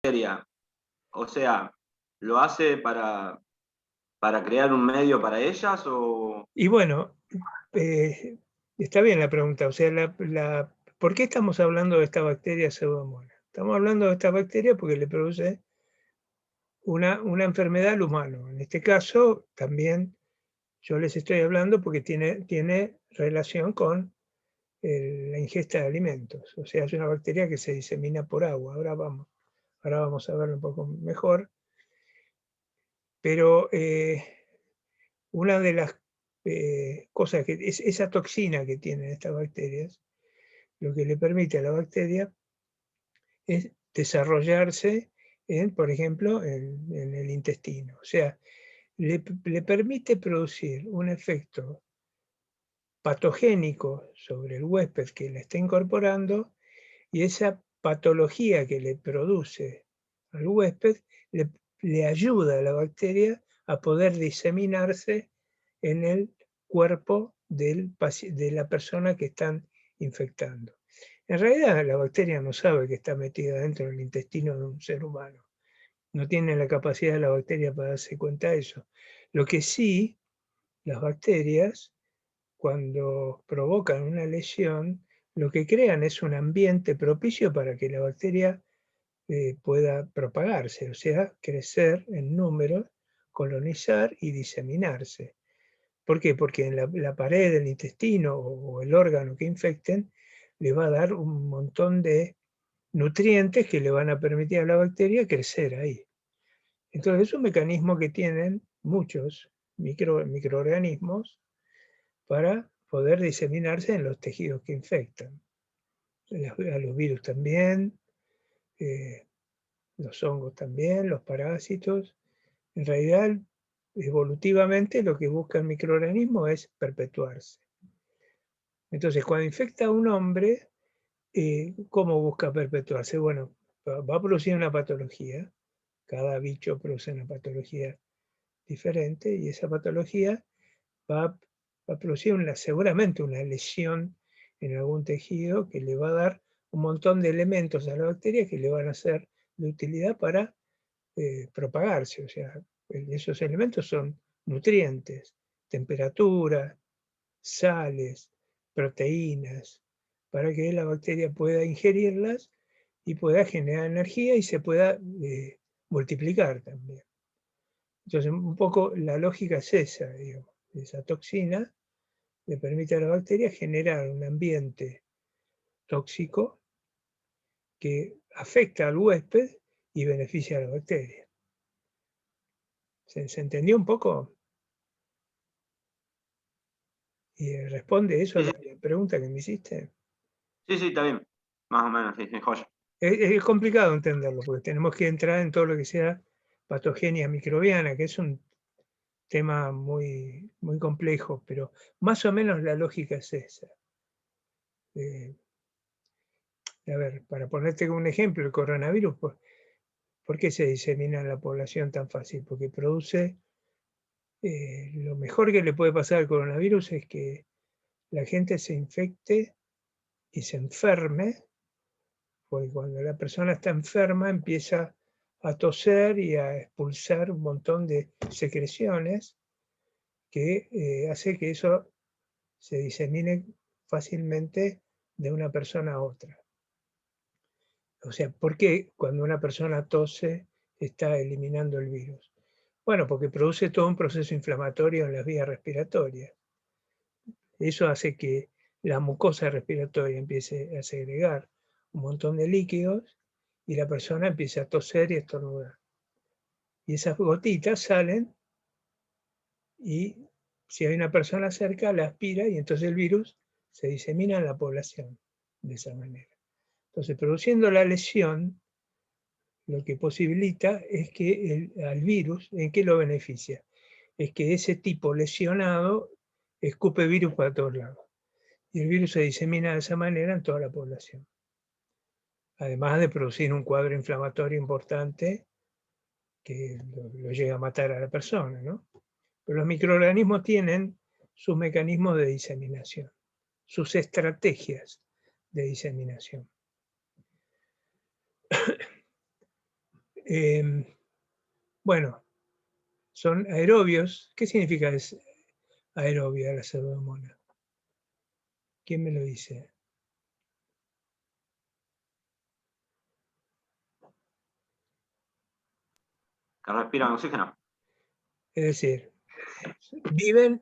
bacteria, o sea, ¿lo hace para crear un medio para ellas o...? Y bueno, está bien la pregunta, o sea, ¿por qué estamos hablando de esta bacteria Pseudomonas? Estamos hablando de esta bacteria porque le produce una enfermedad al humano. En este caso, también yo les estoy hablando porque tiene relación con la ingesta de alimentos. O sea, es una bacteria que se disemina por agua. Ahora vamos a verlo un poco mejor. Pero una de las cosas que es esa toxina que tienen estas bacterias, lo que le permite a la bacteria es desarrollarse, por ejemplo, en el intestino. O sea, le permite producir un efecto patogénico sobre el huésped que le está incorporando, y esa patología que le produce al huésped le ayuda a la bacteria a poder diseminarse en el cuerpo de la persona que están infectando. En realidad la bacteria no sabe que está metida dentro del intestino de un ser humano. No tiene la capacidad de la bacteria para darse cuenta de eso. Lo que sí, las bacterias, cuando provocan una lesión, lo que crean es un ambiente propicio para que la bacteria pueda propagarse, o sea, crecer en número, colonizar y diseminarse. ¿Por qué? Porque en la pared del intestino o el órgano que infecten le va a dar un montón de nutrientes que le van a permitir a la bacteria crecer ahí. Entonces es un mecanismo que tienen muchos microorganismos para poder diseminarse en los tejidos que infectan. A los virus también, los hongos también, los parásitos. En realidad, evolutivamente lo que busca el microorganismo es perpetuarse. Entonces, cuando infecta a un hombre, ¿cómo busca perpetuarse? Bueno, va a producir una patología. Cada bicho produce una patología diferente y esa patología va a producir seguramente una lesión en algún tejido que le va a dar un montón de elementos a la bacteria que le van a ser de utilidad para propagarse. O sea, esos elementos son nutrientes, temperatura, sales, proteínas, para que la bacteria pueda ingerirlas y pueda generar energía y se pueda multiplicar también. Entonces, un poco la lógica es esa, digamos. Esa toxina le permite a la bacteria generar un ambiente tóxico que afecta al huésped y beneficia a la bacteria. ¿Se entendió un poco? ¿Y responde eso a Sí, la sí, pregunta que me hiciste? sí, sí, está bien, más o menos, sí, sí, joya. Es complicado entenderlo, porque tenemos que entrar en todo lo que sea patogenia microbiana, que es un tema muy, muy complejo, pero más o menos la lógica es esa. A ver, para ponerte un ejemplo, el coronavirus, pues, ¿por qué se disemina en la población tan fácil? Porque produce, lo mejor que le puede pasar al coronavirus es que la gente se infecte y se enferme, porque cuando la persona está enferma empieza a toser y a expulsar un montón de secreciones que hace que eso se disemine fácilmente de una persona a otra. O sea, ¿por qué cuando una persona tose está eliminando el virus? Bueno, porque produce todo un proceso inflamatorio en las vías respiratorias. Eso hace que la mucosa respiratoria empiece a segregar un montón de líquidos y la persona empieza a toser y a estornudar. Y esas gotitas salen y si hay una persona cerca la aspira y entonces el virus se disemina en la población de esa manera. Entonces, produciendo la lesión, lo que posibilita es que al virus, ¿en qué lo beneficia? Es que ese tipo lesionado escupe virus para todos lados. Y el virus se disemina de esa manera en toda la población. Además de producir un cuadro inflamatorio importante que lo llega a matar a la persona, ¿no? Pero los microorganismos tienen sus mecanismos de diseminación, sus estrategias de diseminación. Bueno, son aerobios. ¿Qué significa aerobia la pseudomonas? ¿Quién me lo dice? Que respiran oxígeno. Es decir, viven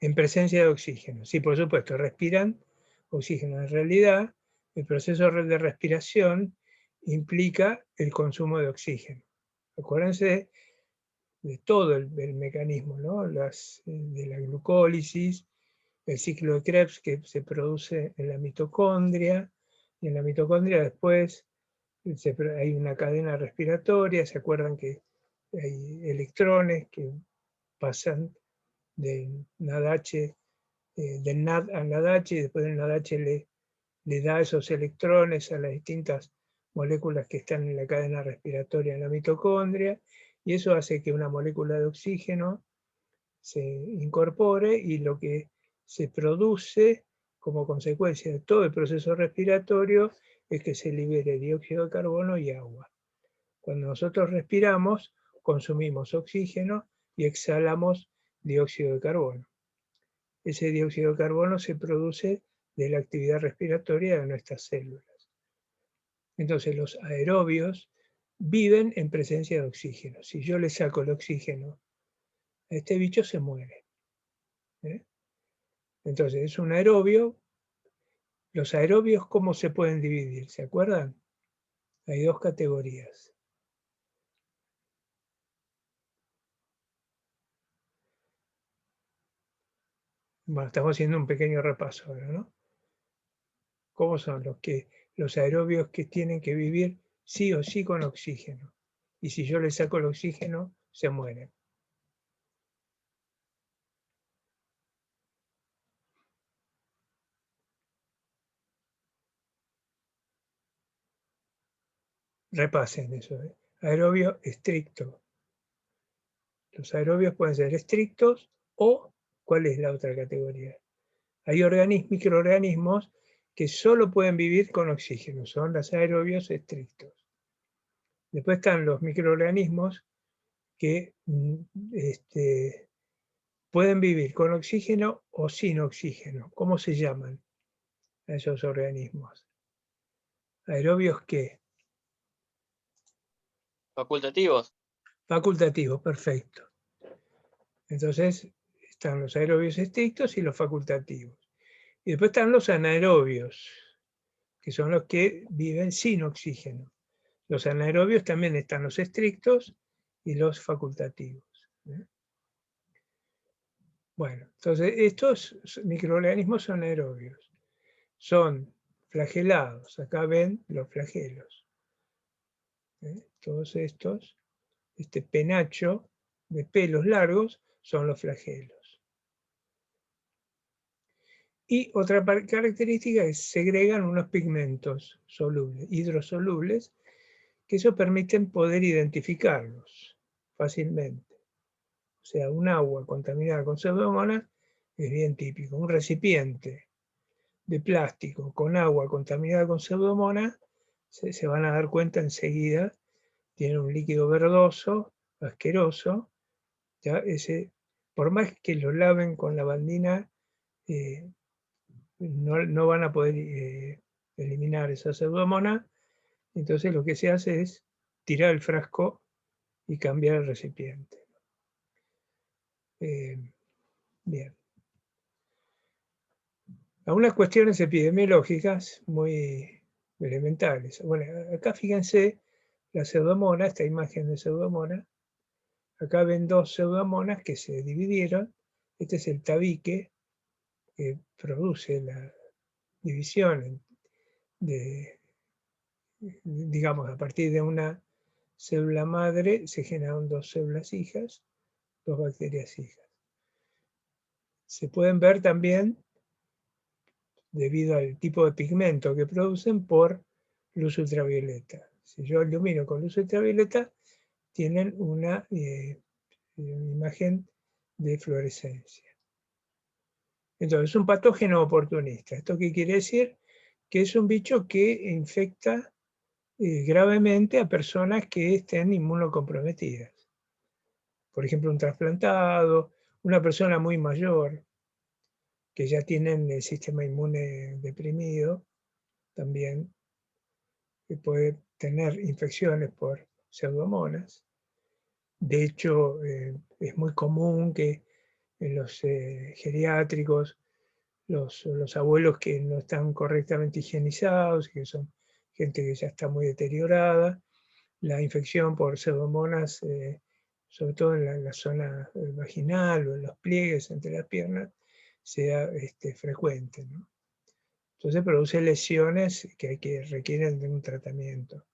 en presencia de oxígeno. Sí, por supuesto, respiran oxígeno. En realidad, el proceso de respiración implica el consumo de oxígeno. Acuérdense de todo el mecanismo, ¿no? De la glucólisis, el ciclo de Krebs que se produce en la mitocondria, y en la mitocondria después hay una cadena respiratoria. ¿Se acuerdan que hay electrones que pasan del NADH, del NAD al NADH, y después del NADH le da esos electrones a las distintas moléculas que están en la cadena respiratoria en la mitocondria, y eso hace que una molécula de oxígeno se incorpore, y lo que se produce como consecuencia de todo el proceso respiratorio es que se libere dióxido de carbono y agua. Cuando nosotros respiramos, consumimos oxígeno y exhalamos dióxido de carbono. Ese dióxido de carbono se produce de la actividad respiratoria de nuestras células. Entonces los aerobios viven en presencia de oxígeno. Si yo le saco el oxígeno a este bicho, se muere. Entonces es un aerobio. Los aerobios, ¿cómo se pueden dividir? ¿Se acuerdan? Hay dos categorías. Bueno, estamos haciendo un pequeño repaso ahora, ¿no? ¿Cómo son los aerobios que tienen que vivir sí o sí con oxígeno? Y si yo le saco el oxígeno, se mueren. Repasen eso. Aerobio estricto. Los aerobios pueden ser estrictos o, ¿cuál es la otra categoría? Hay microorganismos que solo pueden vivir con oxígeno, son los aerobios estrictos. Después están los microorganismos que pueden vivir con oxígeno o sin oxígeno. ¿Cómo se llaman a esos organismos? ¿Aerobios qué? Facultativos. Facultativos, perfecto. Entonces están los aerobios estrictos y los facultativos. Y después están los anaerobios, que son los que viven sin oxígeno. Los anaerobios también están los estrictos y los facultativos. Bueno, entonces estos microorganismos son aerobios. Son flagelados. Acá ven los flagelos. Todos estos, este penacho de pelos largos, son los flagelos. Y otra característica es que segregan unos pigmentos solubles, hidrosolubles, que eso permiten poder identificarlos fácilmente. O sea, un agua contaminada con pseudomonas es bien típico. Un recipiente de plástico con agua contaminada con pseudomonas, se van a dar cuenta enseguida, tiene un líquido verdoso, asqueroso. ¿Ya? Por más que lo laven con lavandina, no van a poder eliminar esa pseudomonas. Entonces lo que se hace es tirar el frasco y cambiar el recipiente. Bien. Algunas cuestiones epidemiológicas muy elementales. Bueno, acá fíjense la pseudomonas, esta imagen de pseudomonas. Acá ven dos pseudomonas que se dividieron. Este es el tabique que produce la división digamos, a partir de una célula madre se generan dos células hijas, dos bacterias hijas. Se pueden ver también, debido al tipo de pigmento que producen, por luz ultravioleta. Si yo ilumino con luz ultravioleta, tienen una imagen de fluorescencia. Entonces, es un patógeno oportunista. ¿Esto qué quiere decir? Que es un bicho que infecta gravemente a personas que estén inmunocomprometidas. Por ejemplo, un trasplantado, una persona muy mayor, que ya tienen el sistema inmune deprimido, también que puede tener infecciones por pseudomonas. De hecho, es muy común que en los geriátricos, los abuelos que no están correctamente higienizados, que son gente que ya está muy deteriorada, la infección por pseudomonas, sobre todo en la zona vaginal o en los pliegues entre las piernas, sea frecuente, ¿no? Entonces produce lesiones que requieren de un tratamiento.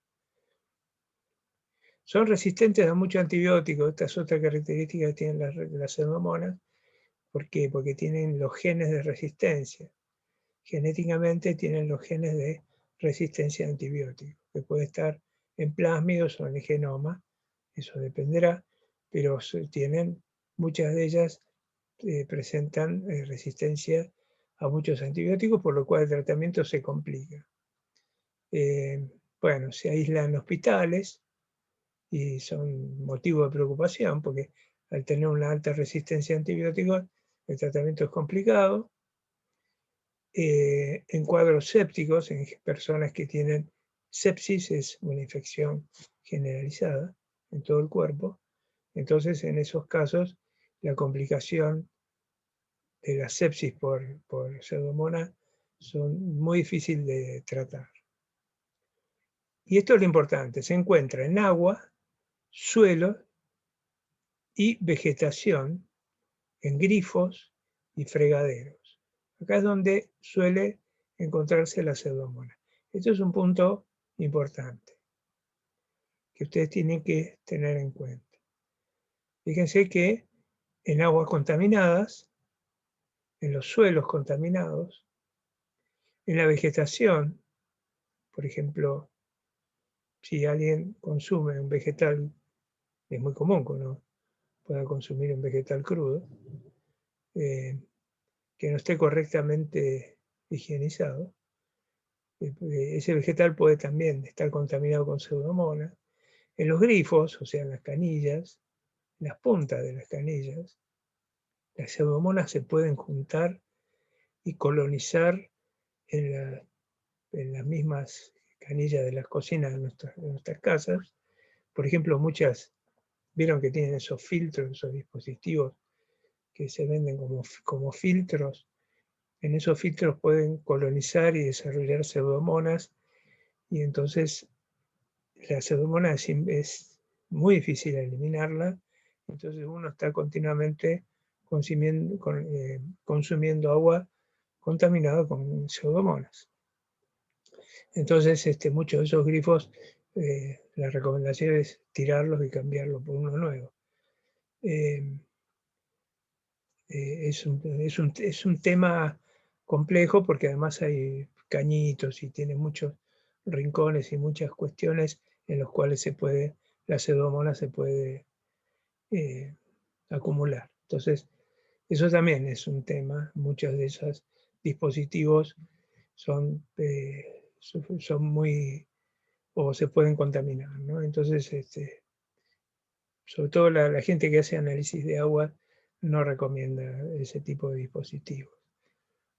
Son resistentes a muchos antibióticos. Esta es otra característica que tienen las pseudomonas. ¿Por qué? Porque tienen los genes de resistencia. Genéticamente tienen los genes de resistencia a antibióticos, que puede estar en plásmidos o en el genoma, eso dependerá, pero tienen, muchas de ellas presentan resistencia a muchos antibióticos, por lo cual el tratamiento se complica. Bueno, se aíslan hospitales y son motivo de preocupación, porque al tener una alta resistencia a antibióticos, el tratamiento es complicado. En cuadros sépticos, en personas que tienen sepsis, es una infección generalizada en todo el cuerpo. Entonces, en esos casos, la complicación de la sepsis por pseudomonas son muy difíciles de tratar. Y esto es lo importante, se encuentra en agua, suelo y vegetación, en grifos y fregaderos. Acá es donde suele encontrarse la pseudomonas. Esto es un punto importante que ustedes tienen que tener en cuenta. Fíjense que en aguas contaminadas, en los suelos contaminados, en la vegetación, por ejemplo, si alguien consume un vegetal, es muy común que uno pueda consumir un vegetal crudo, que no esté correctamente higienizado, ese vegetal puede también estar contaminado con pseudomonas. En los grifos, o sea, en las canillas, las puntas de las canillas, las pseudomonas se pueden juntar y colonizar en las mismas canillas de las cocinas de nuestras casas. Por ejemplo, muchas, vieron que tienen esos filtros, esos dispositivos que se venden como filtros. En esos filtros pueden colonizar y desarrollar pseudomonas, y entonces la pseudomonas es muy difícil eliminarla, entonces uno está continuamente consumiendo agua contaminada con pseudomonas. Entonces muchos de esos grifos, la recomendación es tirarlos y cambiarlos por uno nuevo. Es un tema complejo porque además hay cañitos y tiene muchos rincones y muchas cuestiones en los cuales la pseudomonas se puede acumular. Entonces, eso también es un tema. Muchos de esos dispositivos son muy, o se pueden contaminar, ¿no? Entonces, sobre todo la gente que hace análisis de agua no recomienda ese tipo de dispositivos.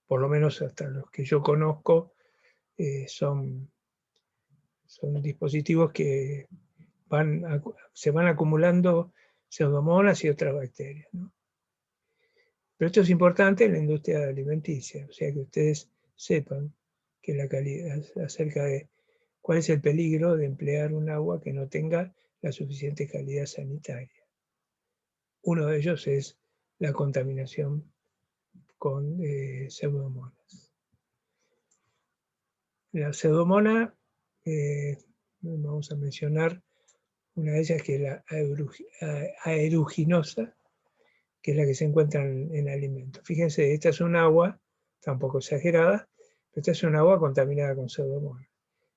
Por lo menos hasta los que yo conozco, son dispositivos que se van acumulando pseudomonas y otras bacterias, ¿no? Pero esto es importante en la industria alimenticia, o sea que ustedes sepan que la calidad, acerca de cuál es el peligro de emplear un agua que no tenga la suficiente calidad sanitaria. Uno de ellos es la contaminación con pseudomonas. La pseudomona, vamos a mencionar una de ellas, que es la aeruginosa, que es la que se encuentra en alimentos. Fíjense, esta es un agua, tampoco exagerada, pero esta es un agua contaminada con pseudomonas.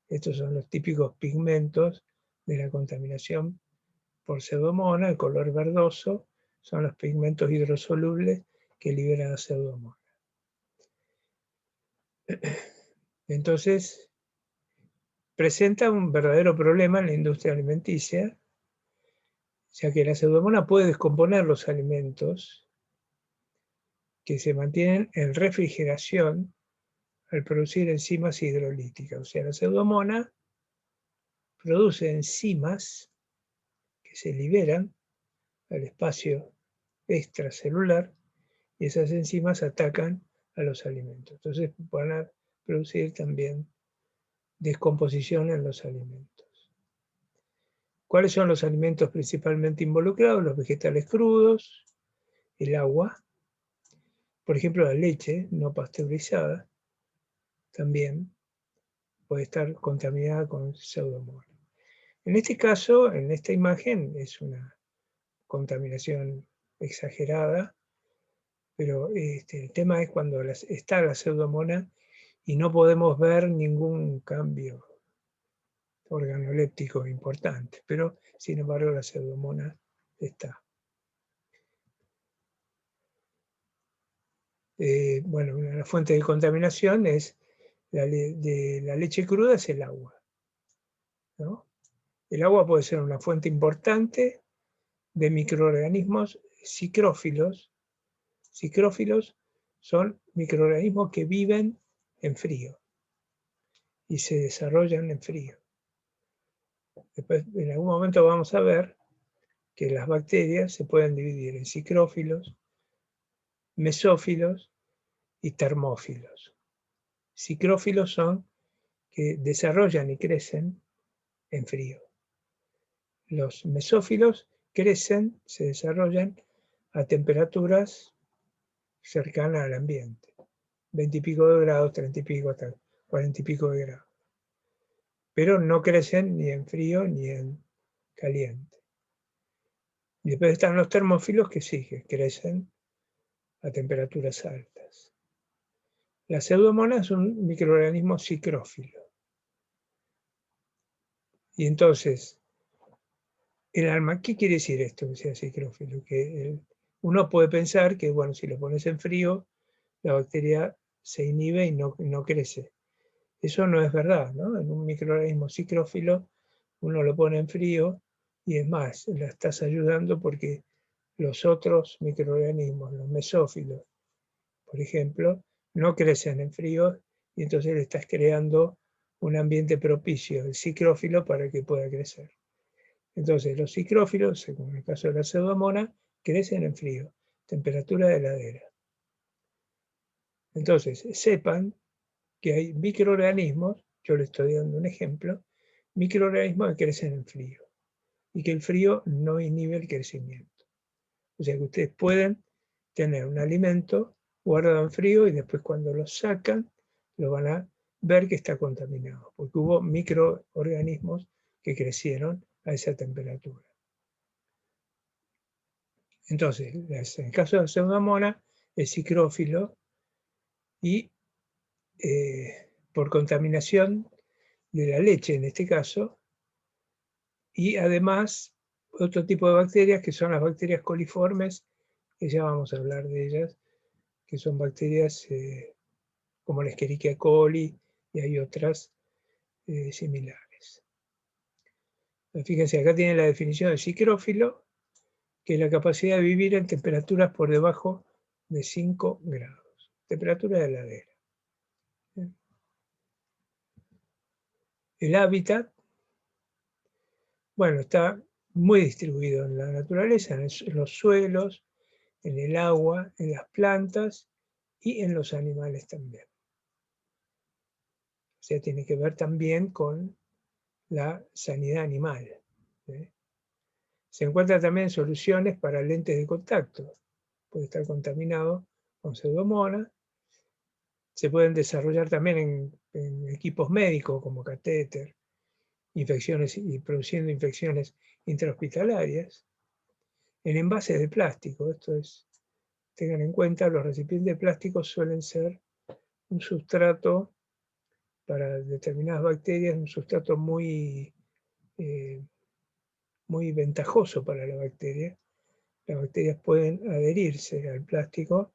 Estos son los típicos pigmentos de la contaminación por pseudomonas. El color verdoso son los pigmentos hidrosolubles que liberan la pseudomonas. Entonces, presenta un verdadero problema en la industria alimenticia, ya que la pseudomonas puede descomponer los alimentos que se mantienen en refrigeración al producir enzimas hidrolíticas. O sea, la pseudomonas produce enzimas que se liberan al espacio extracelular y esas enzimas atacan a los alimentos. Entonces van a producir también descomposición en los alimentos. ¿Cuáles son los alimentos principalmente involucrados? Los vegetales crudos, el agua, por ejemplo la leche no pasteurizada, también puede estar contaminada con pseudomonas. En este caso, en esta imagen, es una contaminación exagerada, pero el tema es cuando está la pseudomonas y no podemos ver ningún cambio organoléptico importante, pero sin embargo la pseudomonas está. Bueno, una de las fuentes de contaminación es de la leche cruda es el agua, ¿no? El agua puede ser una fuente importante de microorganismos psicrófilos. Psicrófilos son microorganismos que viven en frío y se desarrollan en frío. Después, en algún momento vamos a ver que las bacterias se pueden dividir en psicrófilos, mesófilos y termófilos. Psicrófilos son que desarrollan y crecen en frío. Los mesófilos crecen, se desarrollan a temperaturas cercanas al ambiente, 20 y pico de grados, 30 y pico, hasta 40 y pico de grados. Pero no crecen ni en frío ni en caliente. Y después están los termófilos que sí, que crecen a temperaturas altas. La pseudomonas es un microorganismo psicrófilo. Y entonces, el alma, ¿qué quiere decir esto que sea psicrófilo? Que uno puede pensar que, bueno, si lo pones en frío, la bacteria se inhibe y no crece. Eso no es verdad, ¿no? En un microorganismo psicrófilo, uno lo pone en frío y es más, la estás ayudando porque los otros microorganismos, los mesófilos, por ejemplo, no crecen en frío y entonces le estás creando un ambiente propicio al psicrófilo para que pueda crecer. Entonces, los psicrófilos, según el caso de la pseudomonas, crecen en frío, temperatura de heladera. Entonces, sepan que hay microorganismos, yo les estoy dando un ejemplo, microorganismos que crecen en frío y que el frío no inhibe el crecimiento. O sea que ustedes pueden tener un alimento guardado en frío y después cuando lo sacan, lo van a ver que está contaminado, porque hubo microorganismos que crecieron a esa temperatura. Entonces, en el caso de la pseudomonas, es psicrófilo y por contaminación de la leche en este caso, y además otro tipo de bacterias que son las bacterias coliformes, que ya vamos a hablar de ellas, que son bacterias como la Escherichia coli y hay otras similares. Fíjense, acá tiene la definición de psicrófilo, que es la capacidad de vivir en temperaturas por debajo de 5 grados, temperatura de heladera. El hábitat, bueno, está muy distribuido en la naturaleza, en los suelos, en el agua, en las plantas y en los animales también. O sea, tiene que ver también con la sanidad animal. Se encuentran también soluciones para lentes de contacto. Puede estar contaminado con pseudomonas. Se pueden desarrollar también en equipos médicos como catéter, infecciones y produciendo infecciones intrahospitalarias. En envases de plástico, esto es, tengan en cuenta, los recipientes de plástico suelen ser un sustrato para determinadas bacterias, un sustrato muy, muy ventajoso para la bacteria. Las bacterias pueden adherirse al plástico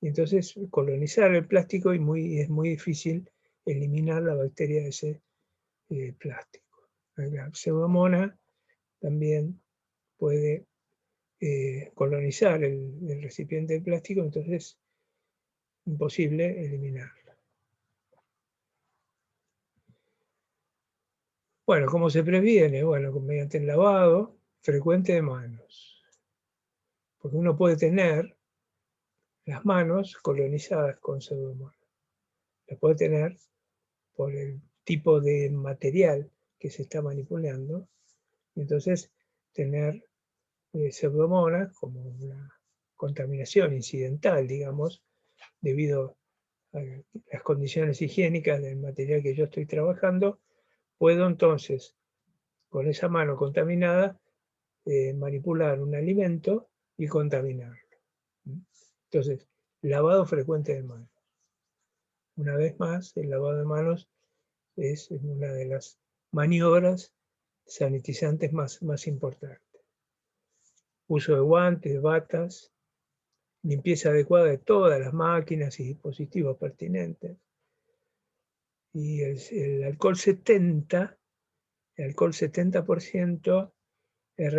y entonces colonizar el plástico y es muy difícil eliminar la bacteria de ese plástico. La pseudomonas también puede colonizar el recipiente de plástico, entonces es imposible eliminarla. Bueno, ¿cómo se previene? Bueno, mediante el lavado frecuente de manos. Porque uno puede tener las manos colonizadas con pseudomonas. Las puede tener por el tipo de material que se está manipulando, y entonces tener pseudomonas como una contaminación incidental, digamos, debido a las condiciones higiénicas del material que yo estoy trabajando, puedo entonces, con esa mano contaminada, manipular un alimento y contaminarlo. Entonces, lavado frecuente de manos. Una vez más, el lavado de manos es una de las maniobras sanitizantes más importantes. Uso de guantes, batas, limpieza adecuada de todas las máquinas y dispositivos pertinentes. Y el alcohol 70%, es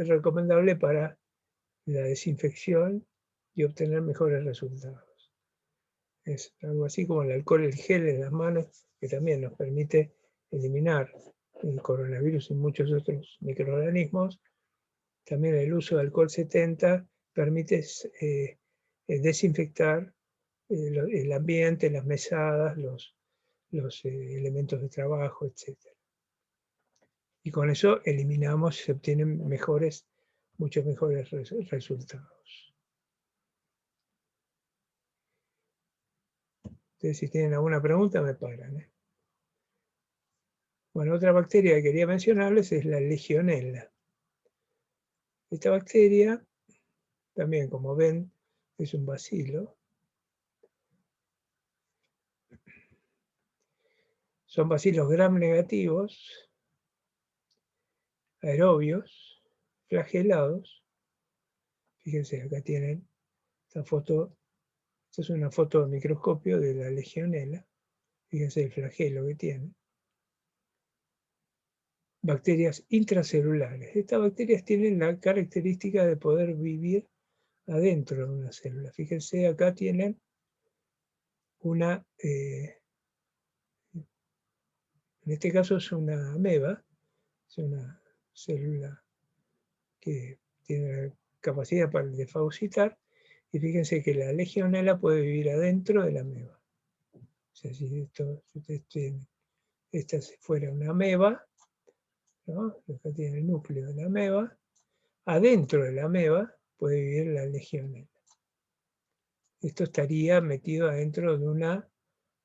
recomendable para la desinfección y obtener mejores resultados. Es algo así como el alcohol, el gel en las manos, que también nos permite eliminar el coronavirus y muchos otros microorganismos. También el uso de alcohol 70 permite desinfectar el ambiente, las mesadas, los elementos de trabajo, etc. Y con eso eliminamos, se obtienen muchos mejores resultados. Entonces, si tienen alguna pregunta, me paran. Bueno, otra bacteria que quería mencionarles es la Legionella. Esta bacteria, también como ven, es un bacilo. Son bacilos gram negativos, aerobios, flagelados. Fíjense, acá tienen esta foto. Esta es una foto de microscopio de la Legionella. Fíjense el flagelo que tiene. Bacterias intracelulares. Estas bacterias tienen la característica de poder vivir adentro de una célula. Fíjense, acá tienen una, en este caso es una ameba, es una célula que tiene la capacidad de fagocitar, y fíjense que la Legionella puede vivir adentro de la ameba. O sea, si esta fuera una ameba, ¿no? Acá tiene el núcleo de la ameba, adentro de la ameba puede vivir la Legionella. Esto estaría metido adentro de una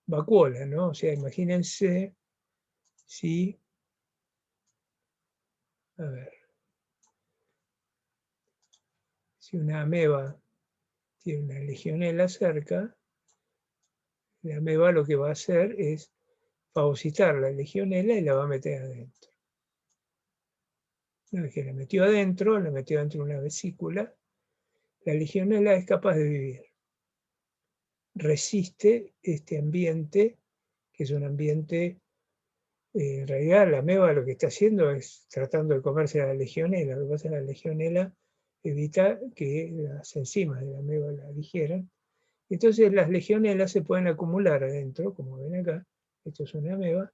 vacuola, ¿no? O sea, imagínense si, a ver, si una ameba tiene una Legionella cerca, la ameba lo que va a hacer es fagocitar la Legionella y la va a meter adentro. Una vez que la metió adentro de una vesícula, la Legionella es capaz de vivir. Resiste este ambiente, que es un ambiente, en realidad la ameba lo que está haciendo es tratando de comerse a la Legionella. Lo que pasa es que la Legionella evita que las enzimas de la ameba la digieran. Entonces las legionelas se pueden acumular adentro, como ven acá, esto es una ameba,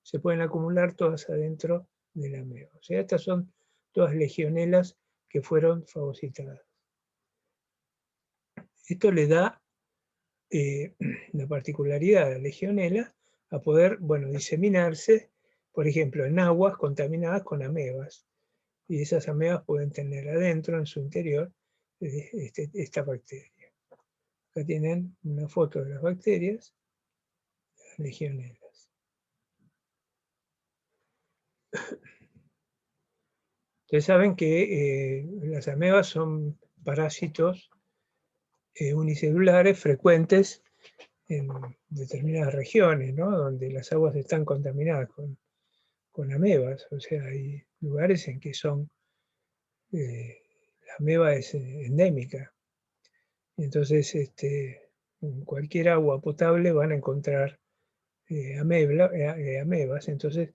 se pueden acumular todas adentro de la ameba. O sea, estas son todas legionelas que fueron fagocitadas. Esto le da la particularidad a la legionela a poder, bueno, diseminarse, por ejemplo, en aguas contaminadas con amebas. Y esas amebas pueden tener adentro, en su interior, esta bacteria. Acá tienen una foto de las bacterias, las legionelas. Ustedes saben que las amebas son parásitos unicelulares frecuentes en determinadas regiones, ¿no? Donde las aguas están contaminadas con amebas. O sea, hay lugares en que la ameba es endémica. Y entonces, en cualquier agua potable van a encontrar amebas. Entonces,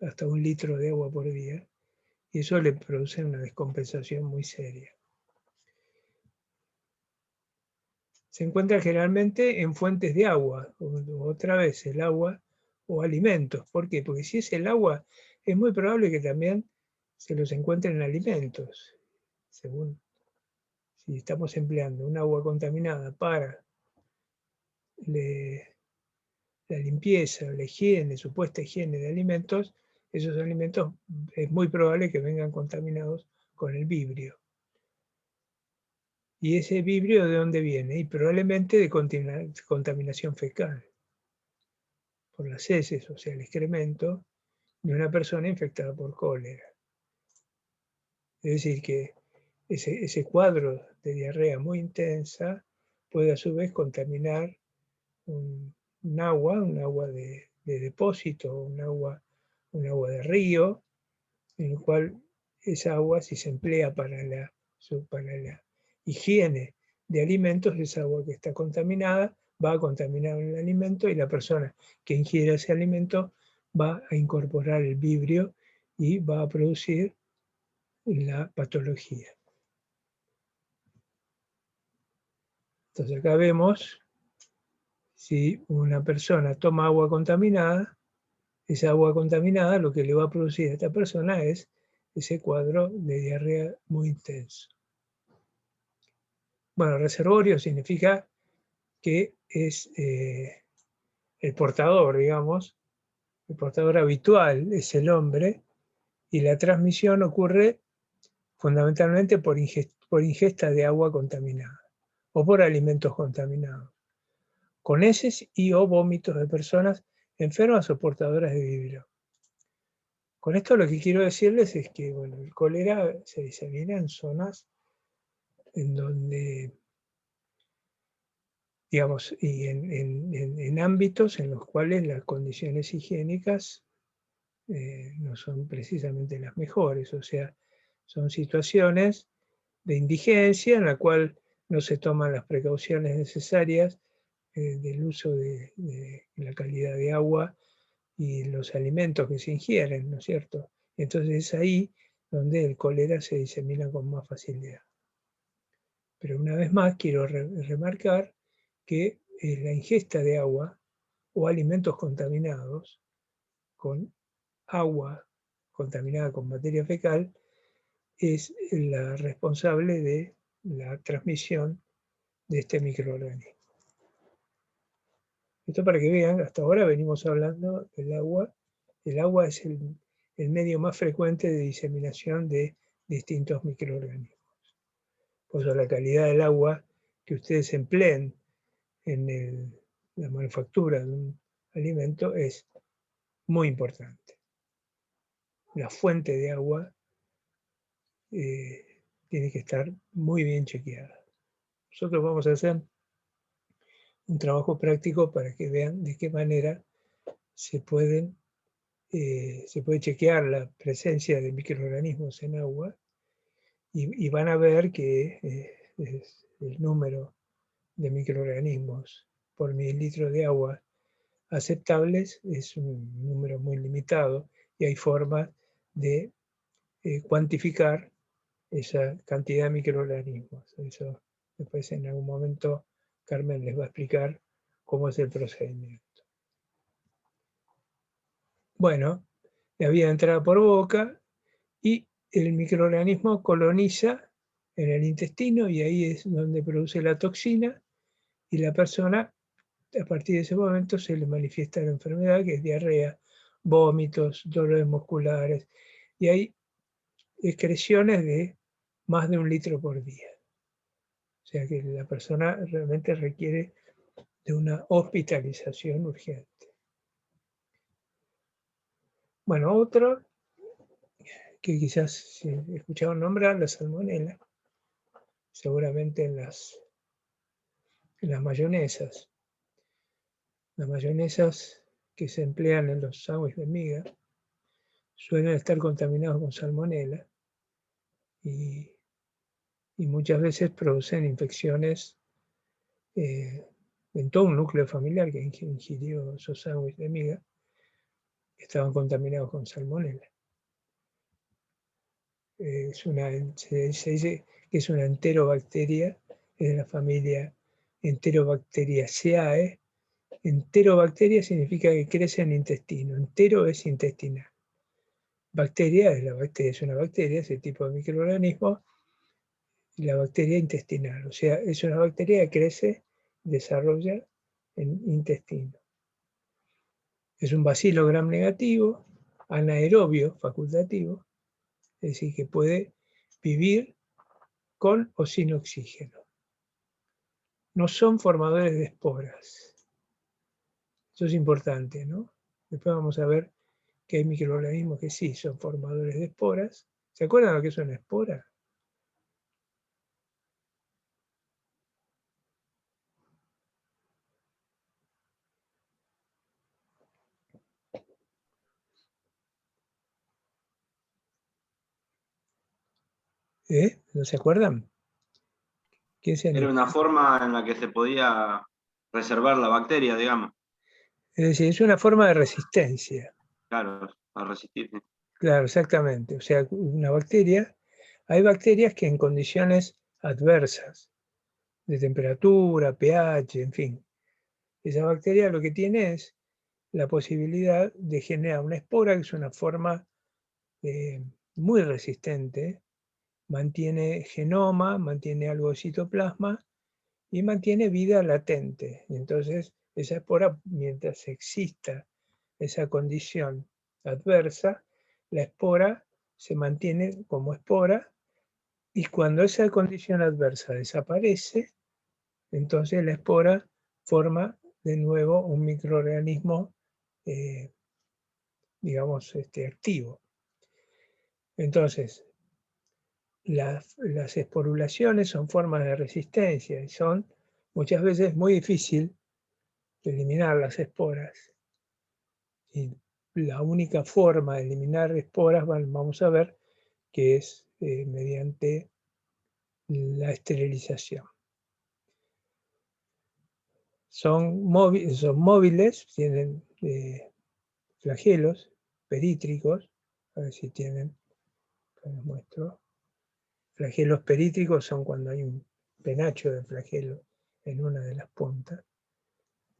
hasta 1 litro de agua por día, y eso le produce una descompensación muy seria. Se encuentra generalmente en fuentes de agua, otra vez el agua o alimentos. ¿Por qué? Porque si es el agua, es muy probable que también se los encuentre en alimentos, según si estamos empleando un agua contaminada para la limpieza, la higiene, supuesta higiene de alimentos, esos alimentos es muy probable que vengan contaminados con el vibrio. ¿Y ese vibrio de dónde viene? Y probablemente de contaminación fecal, por las heces, o sea, el excremento de una persona infectada por cólera. Es decir, que ese cuadro de diarrea muy intensa puede a su vez contaminar un agua de depósito, un agua de río, en el cual esa agua, si se emplea para la higiene de alimentos, esa agua que está contaminada va a contaminar el alimento, y la persona que ingiere ese alimento va a incorporar el vibrio y va a producir la patología. Entonces acá vemos, si una persona toma agua contaminada, esa agua contaminada lo que le va a producir a esta persona es ese cuadro de diarrea muy intenso. Bueno, reservorio significa que es el portador, digamos, el portador habitual es el hombre, y la transmisión ocurre fundamentalmente por ingesta de agua contaminada o por alimentos contaminados, con heces y o vómitos de personas enfermas o portadoras de vibrio. Con esto lo que quiero decirles es que bueno, el cólera se disemina en zonas en donde, digamos, y en ámbitos en los cuales las condiciones higiénicas no son precisamente las mejores, o sea, son situaciones de indigencia en la cual no se toman las precauciones necesarias del uso de la calidad de agua y los alimentos que se ingieren, ¿no es cierto? Entonces es ahí donde el cólera se disemina con más facilidad. Pero una vez más quiero remarcar que la ingesta de agua o alimentos contaminados con agua contaminada con materia fecal es la responsable de la transmisión de este microorganismo. Esto para que vean, hasta ahora venimos hablando del agua. El agua es el medio más frecuente de diseminación de distintos microorganismos. Por eso la calidad del agua que ustedes empleen en la manufactura de un alimento es muy importante. La fuente de agua tiene que estar muy bien chequeada. Nosotros vamos a hacer un trabajo práctico para que vean de qué manera se puede chequear la presencia de microorganismos en agua, y van a ver que el número de microorganismos por mililitro de agua aceptables es un número muy limitado, y hay formas de cuantificar esa cantidad de microorganismos. Eso después en algún momento Carmen les va a explicar cómo es el procedimiento. Bueno, la vía de entrada por boca, y el microorganismo coloniza en el intestino, y ahí es donde produce la toxina, y la persona a partir de ese momento se le manifiesta la enfermedad, que es diarrea, vómitos, dolores musculares, y hay excreciones de más de 1 litro por día. O sea que la persona realmente requiere de una hospitalización urgente. Bueno, otro que quizás si escucharon nombrar, la salmonela, seguramente en las mayonesas. Las mayonesas que se emplean en los sándwiches de miga suelen estar contaminados con salmonela, y muchas veces producen infecciones en todo un núcleo familiar que ingirió esos sándwiches de miga, estaban contaminados con salmonela. Se dice que es una enterobacteria, es de la familia Enterobacteriaceae. Enterobacteria significa que crece en intestino, entero es intestinal. Bacteria es una bacteria, ese tipo de microorganismo, y la bacteria intestinal, o sea, es una bacteria que crece, desarrolla en intestino. Es un bacilo gram negativo, anaerobio facultativo, es decir, que puede vivir con o sin oxígeno. No son formadores de esporas. Eso es importante, ¿no? Después vamos a ver que hay microorganismos que sí son formadores de esporas. ¿Se acuerdan lo que es una espora? ¿No se acuerdan? Era una forma en la que se podía reservar la bacteria, digamos. Es decir, es una forma de resistencia. Claro, para resistir. Claro, exactamente. O sea, una bacteria, hay bacterias que en condiciones adversas, de temperatura, pH, en fin, esa bacteria lo que tiene es la posibilidad de generar una espora, que es una forma muy resistente, mantiene genoma, mantiene algo de citoplasma y mantiene vida latente. Entonces, esa espora, mientras exista esa condición adversa, la espora se mantiene como espora, y cuando esa condición adversa desaparece, entonces la espora forma de nuevo un microorganismo, digamos, activo. Entonces, las esporulaciones son formas de resistencia y son muchas veces muy difícil de eliminar las esporas. Y la única forma de eliminar esporas, vamos a ver, que es mediante la esterilización. Son móviles, tienen flagelos perítricos, a ver si tienen, les muestro. Flagelos perítricos son cuando hay un penacho de flagelo en una de las puntas.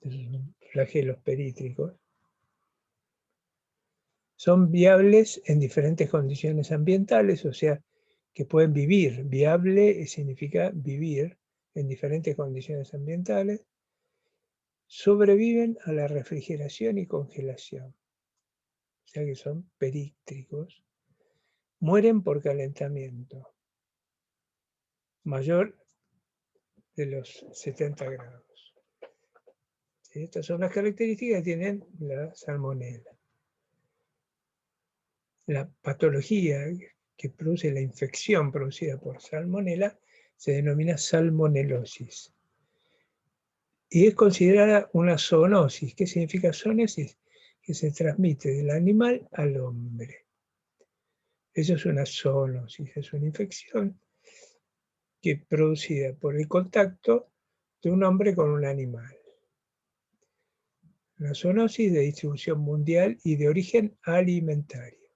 Esos son flagelos perítricos. Son viables en diferentes condiciones ambientales, o sea, que pueden vivir. Viable significa vivir en diferentes condiciones ambientales. Sobreviven a la refrigeración y congelación, o sea que son perítricos. Mueren por calentamiento mayor de los 70 grados. Estas son las características que tienen la salmonela. La patología que produce la infección producida por salmonela se denomina salmonelosis. Y es considerada una zoonosis. ¿Qué significa zoonosis? Que se transmite del animal al hombre. Eso es una zoonosis, es una infección que es producida por el contacto de un hombre con un animal. Una zoonosis de distribución mundial y de origen alimentario.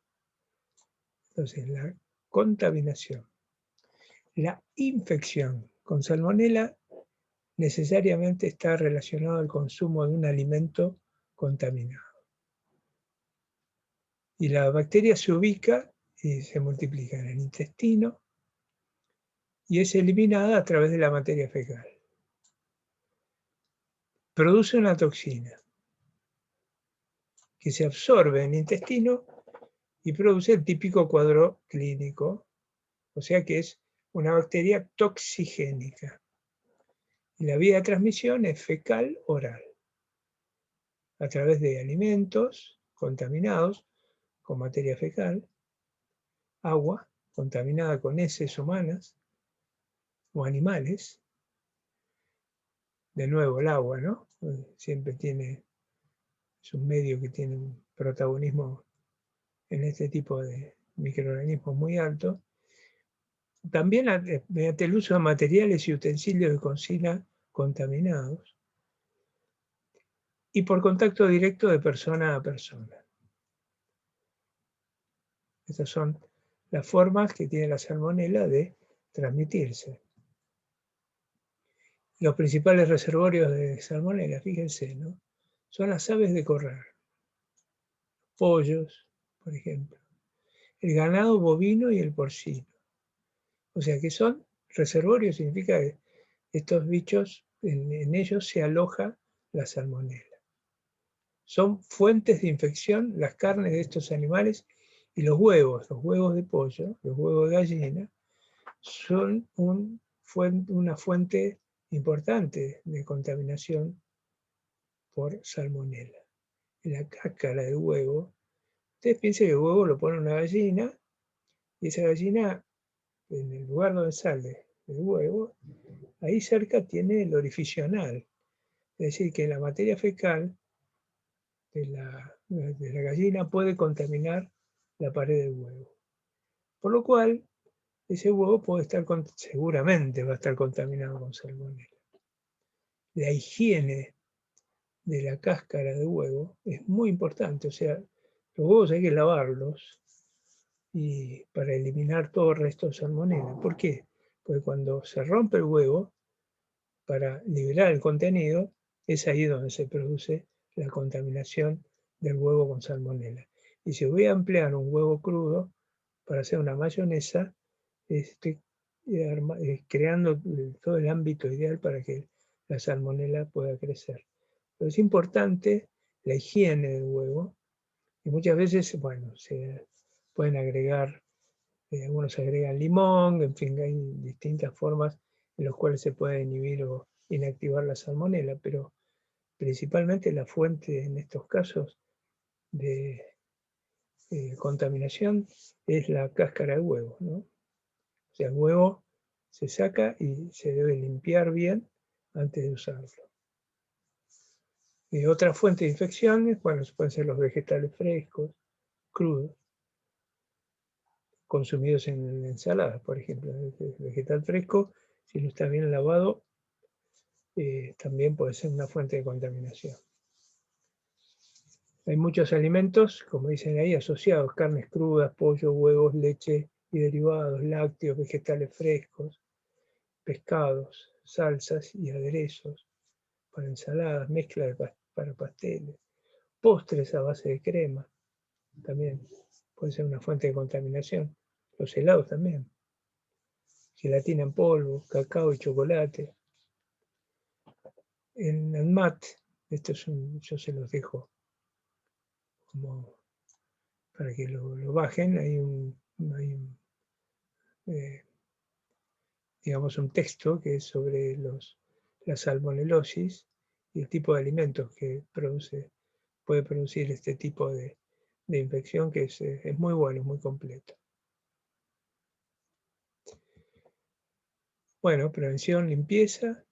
Entonces, la contaminación, la infección con salmonela necesariamente está relacionado al consumo de un alimento contaminado. Y la bacteria se ubica y se multiplica en el intestino y es eliminada a través de la materia fecal. Produce una toxina que se absorbe en el intestino y produce el típico cuadro clínico, o sea que es una bacteria toxigénica. Y la vía de transmisión es fecal-oral, a través de alimentos contaminados con materia fecal, agua contaminada con heces humanas o animales. De nuevo el agua, ¿no? Siempre es un medio que tiene un protagonismo en este tipo de microorganismos muy alto. También mediante el uso de materiales y utensilios de cocina contaminados y por contacto directo de persona a persona. Estas son las formas que tiene la salmonela de transmitirse. Los principales reservorios de salmonela, fíjense, ¿no? Son las aves de corral, pollos, por ejemplo, el ganado bovino y el porcino. O sea que son reservorios, significa que estos bichos, en ellos se aloja la salmonela. Son fuentes de infección las carnes de estos animales y los huevos de pollo, los huevos de gallina, son una fuente importante de contaminación por salmonela. En la cáscara del huevo, ustedes piensen que el huevo lo pone una gallina y esa gallina, en el lugar donde sale el huevo, ahí cerca tiene el orificio anal. Es decir, que la materia fecal de la gallina puede contaminar la pared del huevo. Por lo cual, ese huevo puede estar, seguramente va a estar contaminado con salmonela. La higiene de la cáscara de huevo es muy importante. O sea, los huevos hay que lavarlos y para eliminar todo el resto de salmonela. ¿Por qué? Porque cuando se rompe el huevo, para liberar el contenido, es ahí donde se produce la contaminación del huevo con salmonela. Y si voy a emplear un huevo crudo para hacer una mayonesa, estoy creando todo el ámbito ideal para que la salmonela pueda crecer. Pero es importante la higiene del huevo, y muchas veces, bueno, se pueden agregar, algunos agregan limón, en fin, hay distintas formas en las cuales se puede inhibir o inactivar la salmonela, pero principalmente la fuente en estos casos de contaminación es la cáscara de huevo, ¿no? O sea, el huevo se saca y se debe limpiar bien antes de usarlo. Otra fuente de infecciones, bueno, pueden ser los vegetales frescos, crudos, consumidos en ensaladas, por ejemplo. El vegetal fresco, si no está bien lavado, también puede ser una fuente de contaminación. Hay muchos alimentos, como dicen ahí, asociados: carnes crudas, pollo, huevos, leche y derivados, lácteos, vegetales frescos, pescados, salsas y aderezos para ensaladas, mezcla para pasteles, postres a base de crema, también puede ser una fuente de contaminación. Los helados también, gelatina en polvo, cacao y chocolate. En ANMAT, yo se los dejo como para que lo bajen, hay digamos un texto que es sobre la salmonelosis y el tipo de alimentos que puede producir este tipo de infección, que es muy bueno, muy completo. Bueno, prevención, limpieza.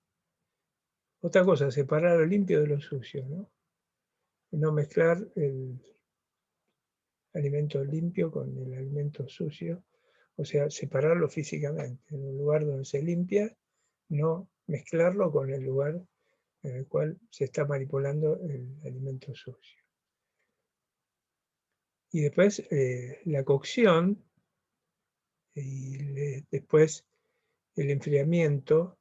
Otra cosa, separar lo limpio de lo sucio, ¿no? No mezclar el alimento limpio con el alimento sucio, o sea, separarlo físicamente. En un lugar donde se limpia, no mezclarlo con el lugar en el cual se está manipulando el alimento sucio. Y después la cocción y después el enfriamiento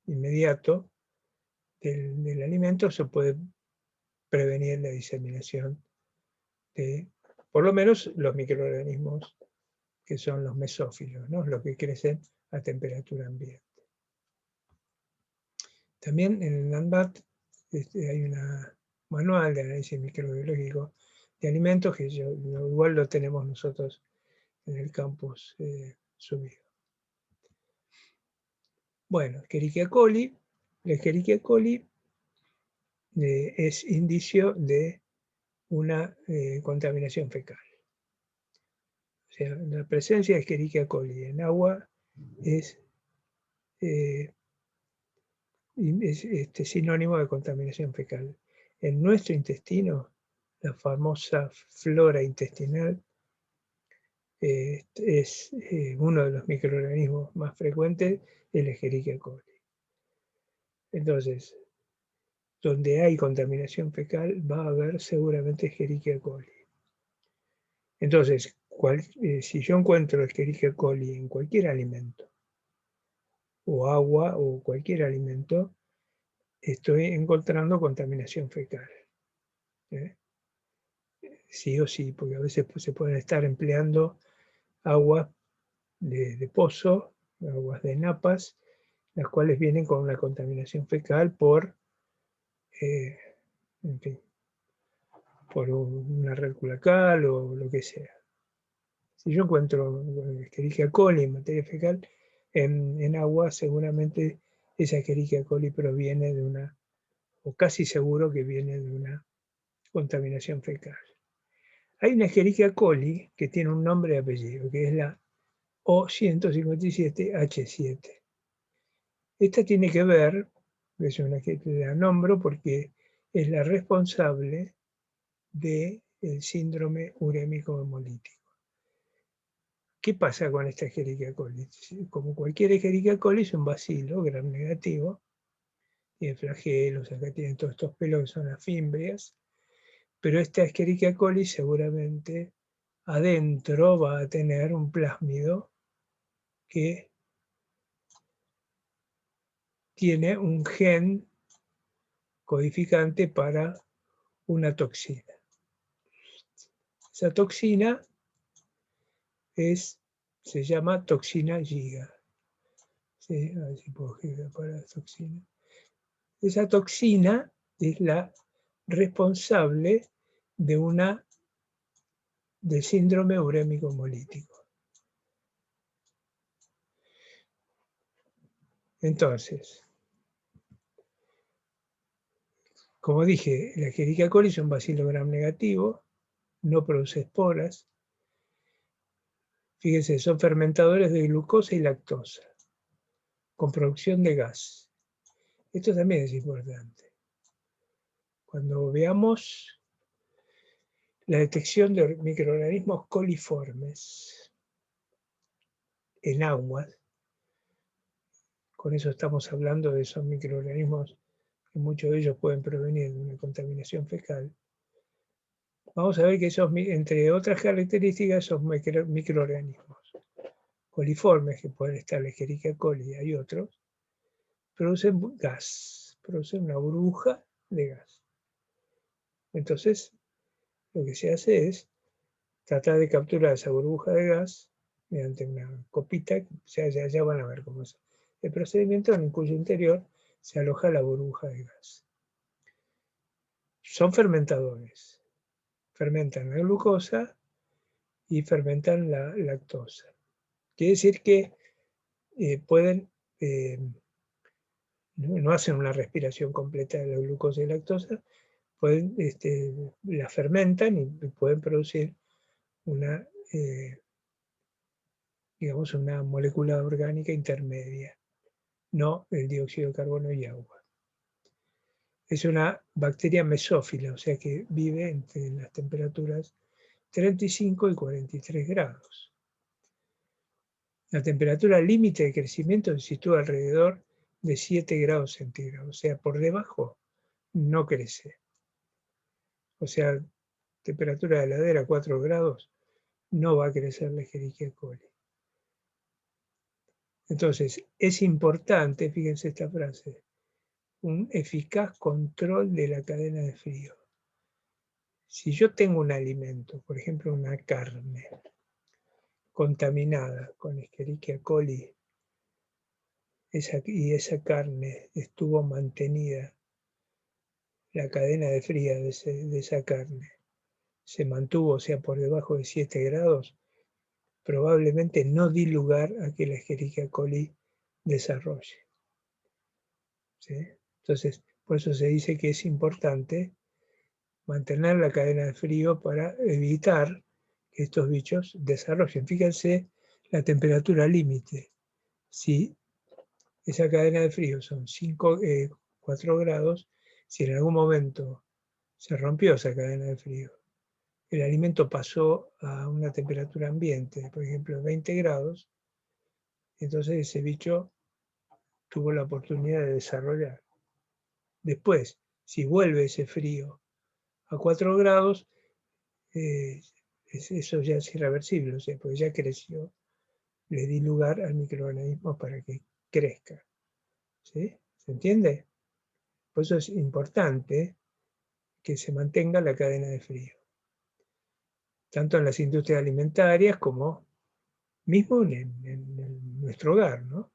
inmediato del alimento, se puede prevenir la diseminación de, por lo menos, los microorganismos que son los mesófilos, ¿no? Los que crecen a temperatura ambiente. También en el NANBAT hay un manual de análisis microbiológico de alimentos que igual lo tenemos nosotros en el campus subido. Bueno, Escherichia coli. La Escherichia coli es indicio de una contaminación fecal. O sea, la presencia de Escherichia coli en agua es sinónimo de contaminación fecal. En nuestro intestino, la famosa flora intestinal es uno de los microorganismos más frecuentes, el Escherichia coli. Entonces, donde hay contaminación fecal va a haber seguramente Escherichia coli. Entonces, si yo encuentro Escherichia coli en cualquier alimento, o agua, o cualquier alimento, estoy encontrando contaminación fecal. ¿Eh? Sí o sí, porque a veces se pueden estar empleando aguas de pozo, aguas de napas, las cuales vienen con una contaminación fecal por, en fin, por una red cloacal o lo que sea. Si yo encuentro Escherichia coli en materia fecal, en agua, seguramente esa Escherichia coli proviene de una, o casi seguro que viene de una contaminación fecal. Hay una Escherichia coli que tiene un nombre y apellido, que es la O157H7. Esta tiene que ver, es una que la nombro porque es la responsable del síndrome urémico hemolítico. ¿Qué pasa con esta Escherichia coli? Como cualquier Escherichia coli es un bacilo gram negativo, tiene flagelos, acá tienen todos estos pelos que son las fimbrias, pero esta Escherichia coli seguramente adentro va a tener un plásmido que tiene un gen codificante para una toxina. Esa toxina se llama toxina GIGA. ¿Sí? A ver si puedo girar para la toxina. Esa toxina es la responsable del síndrome urémico hemolítico. Entonces, como dije, la Escherichia coli es un bacilo gram negativo, no produce esporas. Fíjense, son fermentadores de glucosa y lactosa, con producción de gas. Esto también es importante. Cuando veamos la detección de microorganismos coliformes en aguas, con eso estamos hablando de esos microorganismos que muchos de ellos pueden provenir de una contaminación fecal. Vamos a ver que entre otras características, esos microorganismos coliformes, que pueden estar la Escherichia coli y hay otros, producen gas, producen una burbuja de gas. Entonces, lo que se hace es tratar de capturar esa burbuja de gas mediante una copita, ya van a ver cómo es el procedimiento, en cuyo interior se aloja la burbuja de gas. Son fermentadores, fermentan la glucosa y fermentan la lactosa. Quiere decir que pueden, no hacen una respiración completa de la glucosa y lactosa, la fermentan y pueden producir una, digamos, una molécula orgánica intermedia, no el dióxido de carbono y agua. Es una bacteria mesófila, o sea que vive entre las temperaturas 35 y 43 grados. La temperatura límite de crecimiento se sitúa alrededor de 7 grados centígrados, o sea, por debajo no crece. O sea, temperatura de heladera 4 grados, no va a crecer la Escherichia coli. Entonces, es importante, fíjense esta frase, un eficaz control de la cadena de frío. Si yo tengo un alimento, por ejemplo una carne, contaminada con Escherichia coli, y esa carne estuvo mantenida, la cadena de frío de esa carne se mantuvo, o sea, por debajo de 7 grados, probablemente no di lugar a que la Escherichia coli desarrolle. ¿Sí? Entonces, por eso se dice que es importante mantener la cadena de frío para evitar que estos bichos desarrollen. Fíjense la temperatura límite. Si esa cadena de frío son 4 grados, si en algún momento se rompió esa cadena de frío, el alimento pasó a una temperatura ambiente, por ejemplo 20 grados, entonces ese bicho tuvo la oportunidad de desarrollar. Después, si vuelve ese frío a 4 grados, eso ya es irreversible, o sea, porque ya creció, le di lugar al microorganismo para que crezca. ¿Sí? ¿Se entiende? Por eso es importante que se mantenga la cadena de frío, tanto en las industrias alimentarias como mismo en nuestro hogar, ¿no?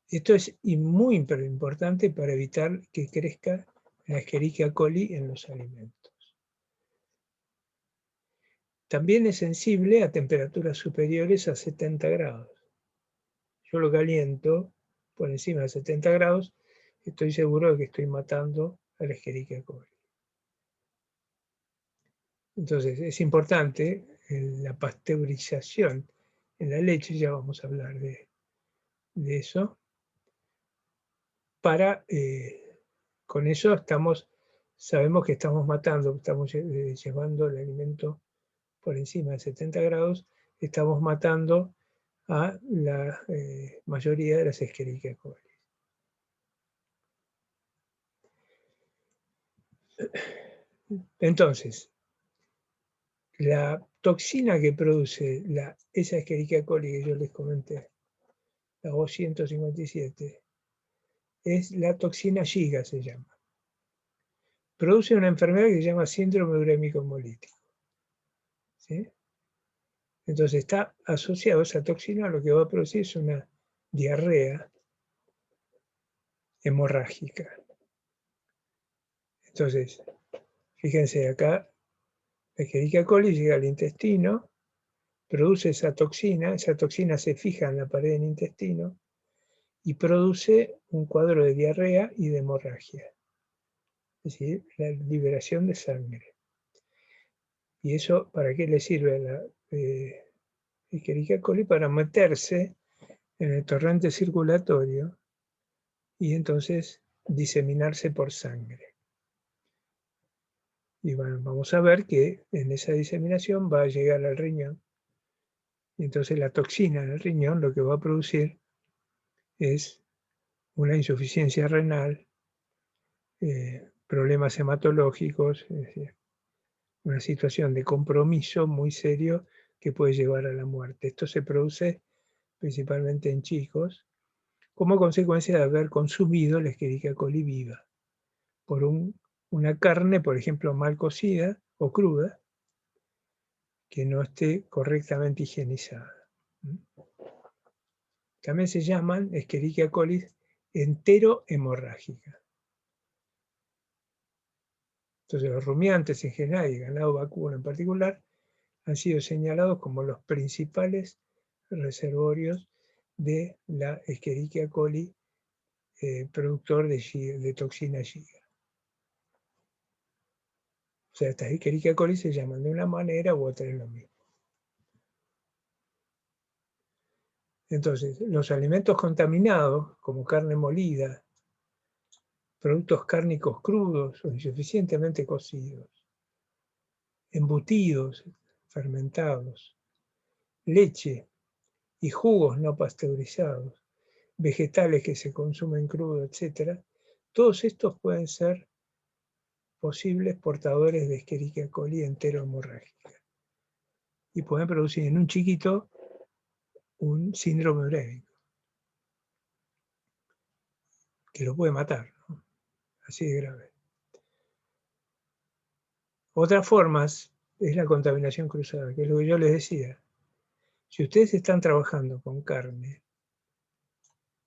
Esto es muy importante para evitar que crezca la Escherichia coli en los alimentos. También es sensible a temperaturas superiores a 70 grados. Yo lo caliento por encima de 70 grados, estoy seguro de que estoy matando a la Escherichia coli. Entonces es importante la pasteurización en la leche, ya vamos a hablar de eso, para, con eso sabemos que estamos matando, estamos llevando el alimento por encima de 70 grados, estamos matando a la mayoría de las Escherichia coli. Entonces, la toxina que produce esa Escherichia coli que yo les comenté, la O157, es la toxina Shiga, se llama. Produce una enfermedad que se llama síndrome urémico hemolítico. ¿Sí? Entonces está asociado esa toxina a lo que va a producir es una diarrea hemorrágica. Entonces, fíjense acá, la Escherichia coli llega al intestino, produce esa toxina se fija en la pared del intestino y produce un cuadro de diarrea y de hemorragia, es decir, la liberación de sangre. ¿Y eso para qué le sirve a la Escherichia coli? Para meterse en el torrente circulatorio y entonces diseminarse por sangre. Y bueno, vamos a ver que en esa diseminación va a llegar al riñón. Y entonces la toxina en el riñón lo que va a producir es una insuficiencia renal, problemas hematológicos, es decir, una situación de compromiso muy serio que puede llevar a la muerte. Esto se produce principalmente en chicos, como consecuencia de haber consumido la Escherichia coli viva, por una carne, por ejemplo, mal cocida o cruda, que no esté correctamente higienizada. También se llaman Escherichia coli enterohemorrágica. Entonces los rumiantes en general y el ganado vacuno en particular han sido señalados como los principales reservorios de la Escherichia coli productor de toxina Shiga. O sea, estas Escherichia coli se llaman de una manera u otra, es lo mismo. Entonces, los alimentos contaminados, como carne molida, productos cárnicos crudos o insuficientemente cocidos, embutidos, fermentados, leche y jugos no pasteurizados, vegetales que se consumen crudos, etc., todos estos pueden ser posibles portadores de Escherichia coli enterohemorrágica y pueden producir en un chiquito un síndrome urémico que lo puede matar, ¿no? Así de grave. Otras formas es la contaminación cruzada, que es lo que yo les decía. Si ustedes están trabajando con carne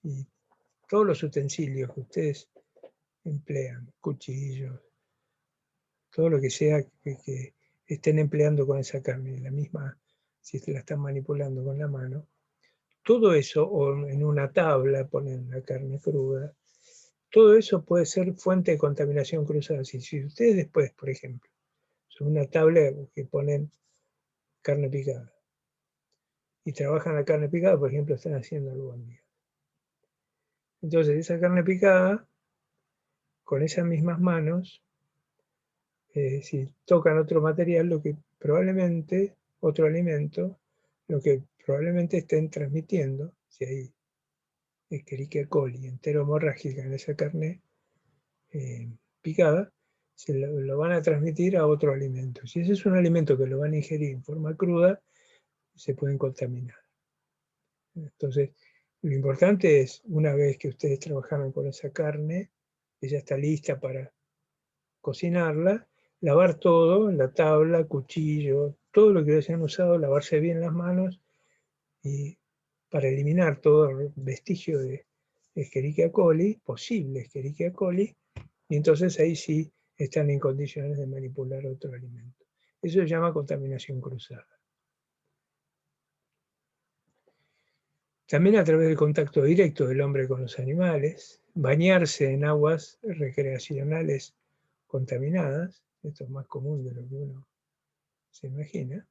y todos los utensilios que ustedes emplean, cuchillos, todo lo que sea que estén empleando con esa carne, la misma, si la están manipulando con la mano, todo eso, o en una tabla ponen la carne cruda, todo eso puede ser fuente de contaminación cruzada. Si ustedes después, por ejemplo, sobre una tabla que ponen carne picada, y trabajan la carne picada, por ejemplo, están haciendo albóndigas. Entonces, esa carne picada, con esas mismas manos, si tocan otro material, otro alimento, lo que probablemente estén transmitiendo, si hay Escherichia coli enterohemorrágica en esa carne picada, lo van a transmitir a otro alimento. Si ese es un alimento que lo van a ingerir en forma cruda, se pueden contaminar. Entonces, lo importante es, una vez que ustedes trabajaron con esa carne, que ya está lista para cocinarla, lavar todo, la tabla, cuchillo, todo lo que hayan usado, lavarse bien las manos y para eliminar todo vestigio de Escherichia coli, posible Escherichia coli, y entonces ahí sí están en condiciones de manipular otro alimento. Eso se llama contaminación cruzada. También a través del contacto directo del hombre con los animales, bañarse en aguas recreacionales contaminadas, esto es más común de lo que uno se imagina,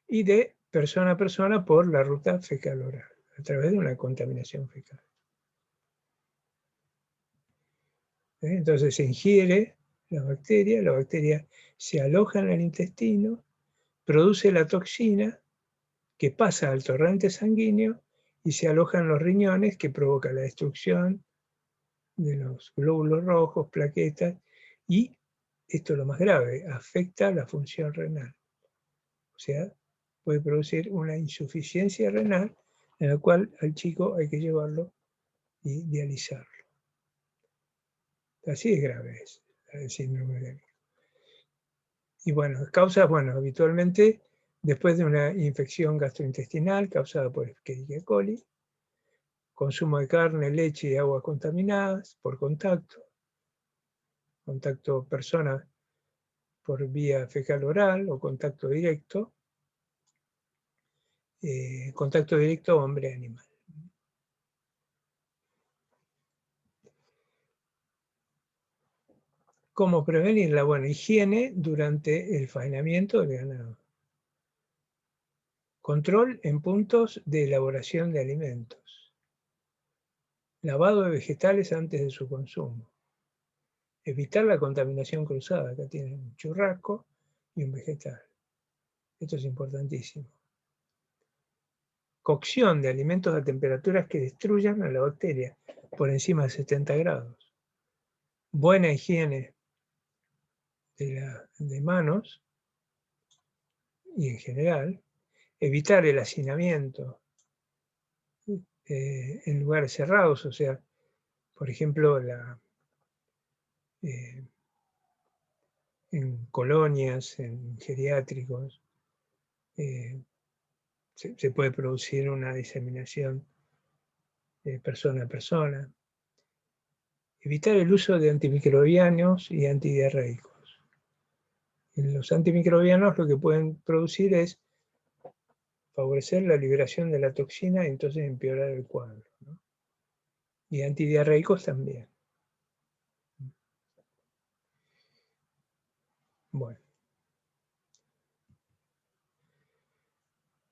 y de persona a persona por la ruta fecal-oral, a través de una contaminación fecal. Entonces se ingiere la bacteria se aloja en el intestino, produce la toxina que pasa al torrente sanguíneo y se aloja en los riñones, que provoca la destrucción de los glóbulos rojos, plaquetas, y esto es lo más grave, afecta la función renal. O sea, puede producir una insuficiencia renal en la cual al chico hay que llevarlo y dializarlo. Así es grave el síndrome de Anik. Y bueno, causas, habitualmente después de una infección gastrointestinal causada por Escherichia coli, consumo de carne, leche y aguas contaminadas por contacto persona por vía fecal oral o contacto directo hombre-animal. ¿Cómo prevenir la buena higiene durante el faenamiento del ganado? Control en puntos de elaboración de alimentos. Lavado de vegetales antes de su consumo. Evitar la contaminación cruzada. Acá tienen un churrasco y un vegetal. Esto es importantísimo. Cocción de alimentos a temperaturas que destruyan a la bacteria por encima de 70 grados. Buena higiene de manos y en general. Evitar el hacinamiento en lugares cerrados, o sea, por ejemplo, en colonias, en geriátricos, se puede producir una diseminación de persona a persona. Evitar el uso de antimicrobianos y antidiarreicos. Los antimicrobianos lo que pueden producir es favorecer la liberación de la toxina y entonces empeorar el cuadro, ¿no? Y antidiarreicos también. Bueno,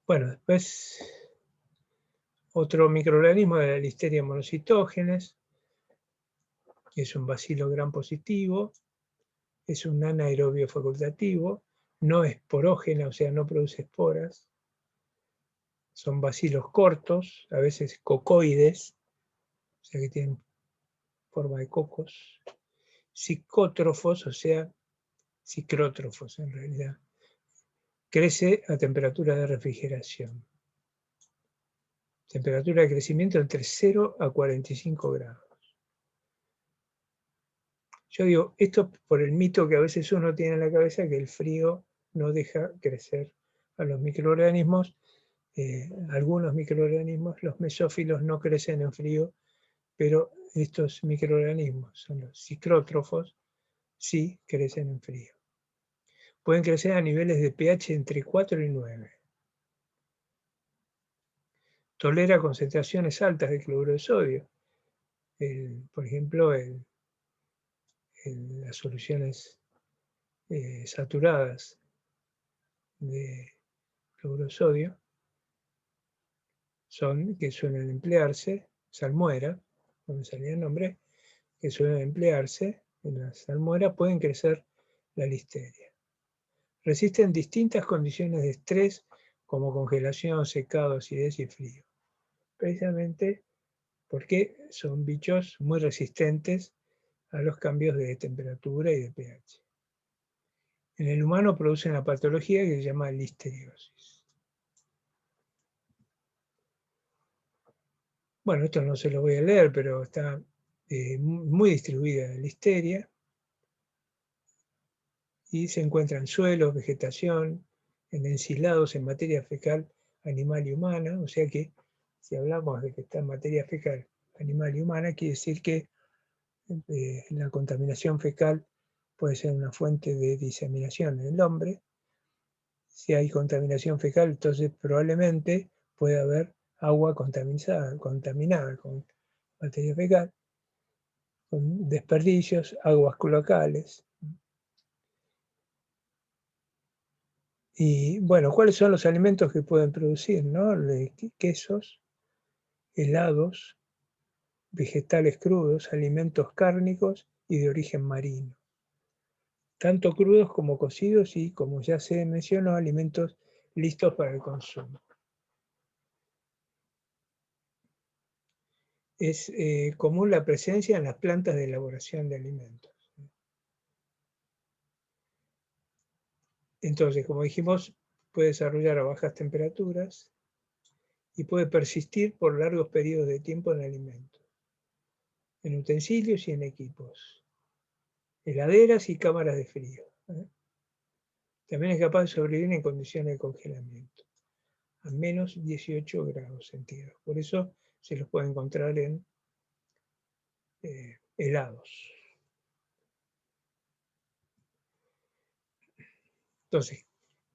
después otro microorganismo de la Listeria monocytogenes, que es un bacilo gram positivo, es un anaerobio facultativo, no es porógena, o sea, no produce esporas, son bacilos cortos, a veces cocoides, o sea que tienen forma de cocos, psicótrofos, o sea, psicrótrofos en realidad. Crece a temperatura de refrigeración. Temperatura de crecimiento entre 0 a 45 grados. Yo digo, esto por el mito que a veces uno tiene en la cabeza, que el frío no deja crecer a los microorganismos. Algunos microorganismos, los mesófilos, no crecen en frío, pero estos microorganismos, son los psicrótrofos, sí crecen en frío. Pueden crecer a niveles de pH entre 4 y 9. Tolera concentraciones altas de cloruro de sodio. Por ejemplo, en las soluciones saturadas de cloruro de sodio que suelen emplearse, salmuera, no me salía el nombre, que suelen emplearse en la salmuera, pueden crecer la listeria. Resisten distintas condiciones de estrés como congelación, secado, acidez y frío. Precisamente porque son bichos muy resistentes a los cambios de temperatura y de pH. En el humano produce una patología que se llama listeriosis. Bueno, esto no se lo voy a leer, pero está muy distribuida la listeria y se encuentra en suelos, vegetación, en ensilados, en materia fecal animal y humana, o sea que si hablamos de que está en materia fecal animal y humana, quiere decir que la contaminación fecal puede ser una fuente de diseminación en el hombre. Si hay contaminación fecal, entonces probablemente puede haber agua contaminada con materia fecal, con desperdicios, aguas cloacales. Y bueno, ¿cuáles son los alimentos que pueden producir? ¿No? Quesos, helados, vegetales crudos, alimentos cárnicos y de origen marino. Tanto crudos como cocidos y, como ya se mencionó, alimentos listos para el consumo. Es común la presencia en las plantas de elaboración de alimentos. Entonces, como dijimos, puede desarrollar a bajas temperaturas y puede persistir por largos periodos de tiempo en alimentos, en utensilios y en equipos, heladeras y cámaras de frío. También es capaz de sobrevivir en condiciones de congelamiento, a menos 18 grados centígrados. Por eso se los puede encontrar en helados. Entonces,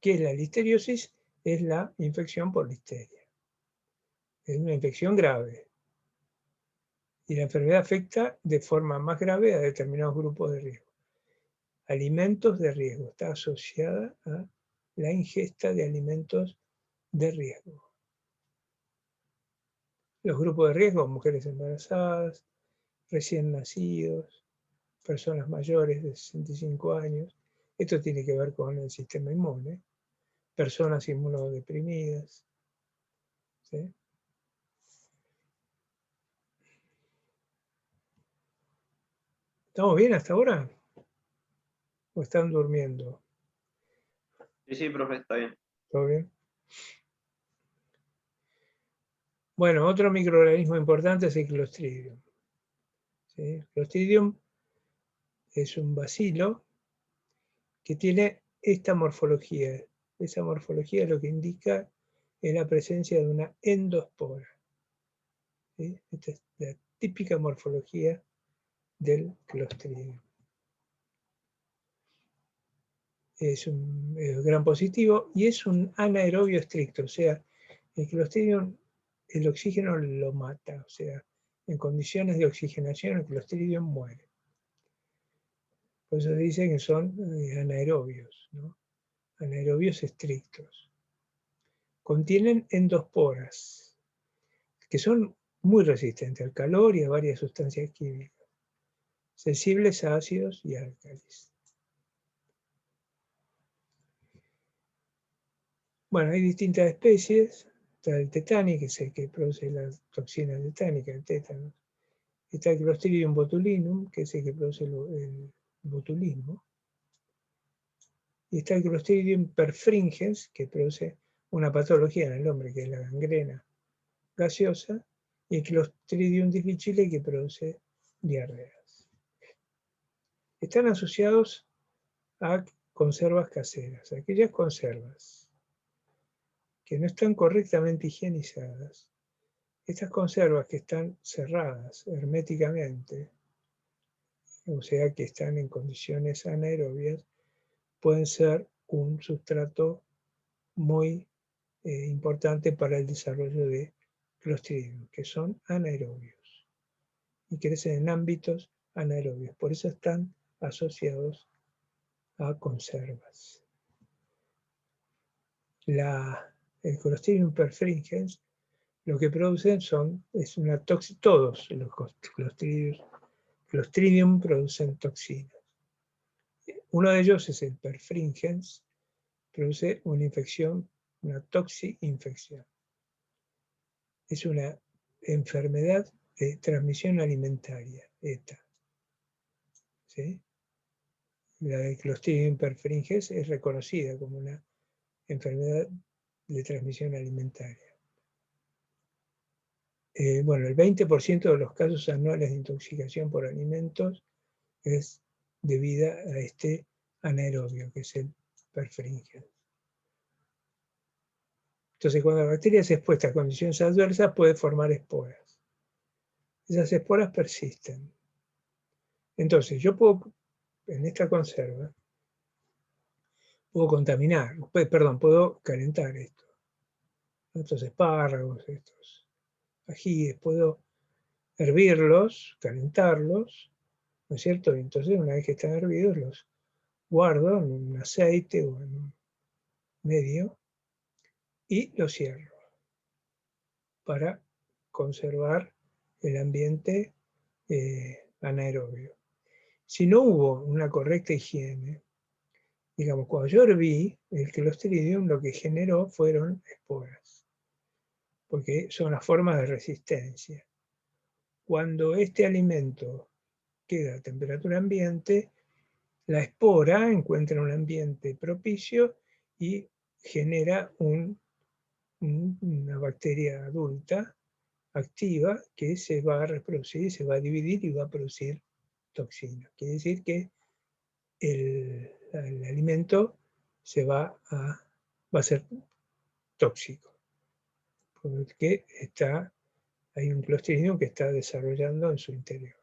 ¿qué es la listeriosis? Es la infección por listeria. Es una infección grave. Y la enfermedad afecta de forma más grave a determinados grupos de riesgo. Alimentos de riesgo. Está asociada a la ingesta de alimentos de riesgo. Los grupos de riesgo: mujeres embarazadas, recién nacidos, personas mayores de 65 años. Esto tiene que ver con el sistema inmune. Personas inmunodeprimidas. ¿Sí? ¿Estamos bien hasta ahora? ¿O están durmiendo? Sí, profe, está bien. ¿Todo bien? Bueno, otro microorganismo importante es el Clostridium. ¿Sí? Clostridium es un bacilo que tiene esta morfología. Esa morfología lo que indica es la presencia de una endospora. ¿Sí? Esta es la típica morfología del Clostridium. Es un gran positivo y es un anaerobio estricto, o sea, el Clostridium, el oxígeno lo mata, o sea, en condiciones de oxigenación el Clostridium muere. Por eso se dice que son anaerobios, ¿no? Anaerobios estrictos. Contienen endosporas, que son muy resistentes al calor y a varias sustancias químicas, sensibles a ácidos y álcalis. Bueno, hay distintas especies. Está el tetani, que es el que produce las toxinas tetánicas, el tétano. Está el Clostridium botulinum, que es el que produce el botulismo. Y está el Clostridium perfringens, que produce una patología en el hombre, que es la gangrena gaseosa, y el Clostridium difficile, que produce diarreas. Están asociados a conservas caseras, aquellas conservas que no están correctamente higienizadas. Estas conservas que están cerradas herméticamente, o sea que están en condiciones anaerobias, pueden ser un sustrato muy importante para el desarrollo de Clostridium, que son anaerobios y crecen en ámbitos anaerobios. Por eso están asociados a conservas. El Clostridium perfringens lo que producen es una toxina. Todos los Clostridium producen toxinas. Uno de ellos es el perfringens, produce una infección, una toxi-infección. Es una enfermedad de transmisión alimentaria, ETA. ¿sí? La de Clostridium perfringens es reconocida como una enfermedad de transmisión alimentaria. Bueno, el 20% de los casos anuales de intoxicación por alimentos es debida a este anaerobio, que es el perfringens. Entonces, cuando la bacteria es expuesta a condiciones adversas, puede formar esporas. Esas esporas persisten. Entonces, yo puedo, en esta conserva, puedo contaminar, puedo calentar esto. Estos espárragos, estos ajíes, puedo hervirlos, calentarlos, ¿no es cierto? Y entonces, una vez que están hervidos, los guardo en un aceite o en un medio y los cierro para conservar el ambiente anaerobio. Si no hubo una correcta higiene, digamos, cuando yo herví, el Clostridium lo que generó fueron esporas, porque son las formas de resistencia. Cuando este alimento queda a temperatura ambiente, la espora encuentra un ambiente propicio y genera una bacteria adulta activa que se va a reproducir, se va a dividir y va a producir toxina. Quiere decir que el alimento va a ser tóxico, porque hay un Clostridium que está desarrollando en su interior.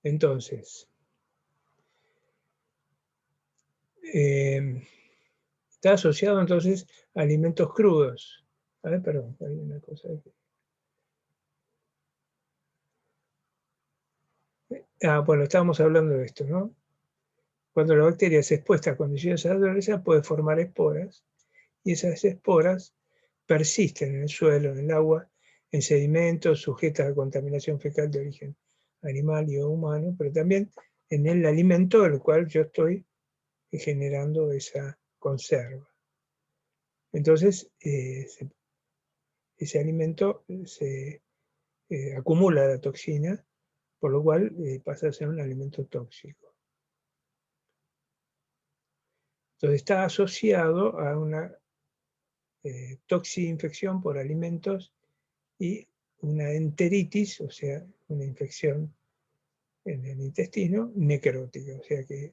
Entonces, está asociado entonces a alimentos crudos. A ver, perdón, hay una cosa aquí. Bueno, estábamos hablando de esto, ¿no? Cuando la bacteria es expuesta a condiciones adversas, puede formar esporas, y esas esporas persisten en el suelo, en el agua, en sedimentos sujetas a contaminación fecal de origen animal y o humano, pero también en el alimento del cual yo estoy generando esa conserva. Entonces, ese alimento se acumula la toxina, por lo cual pasa a ser un alimento tóxico. Entonces está asociado a una toxinfección por alimentos y una enteritis, o sea, una infección en el intestino necrótica. O sea que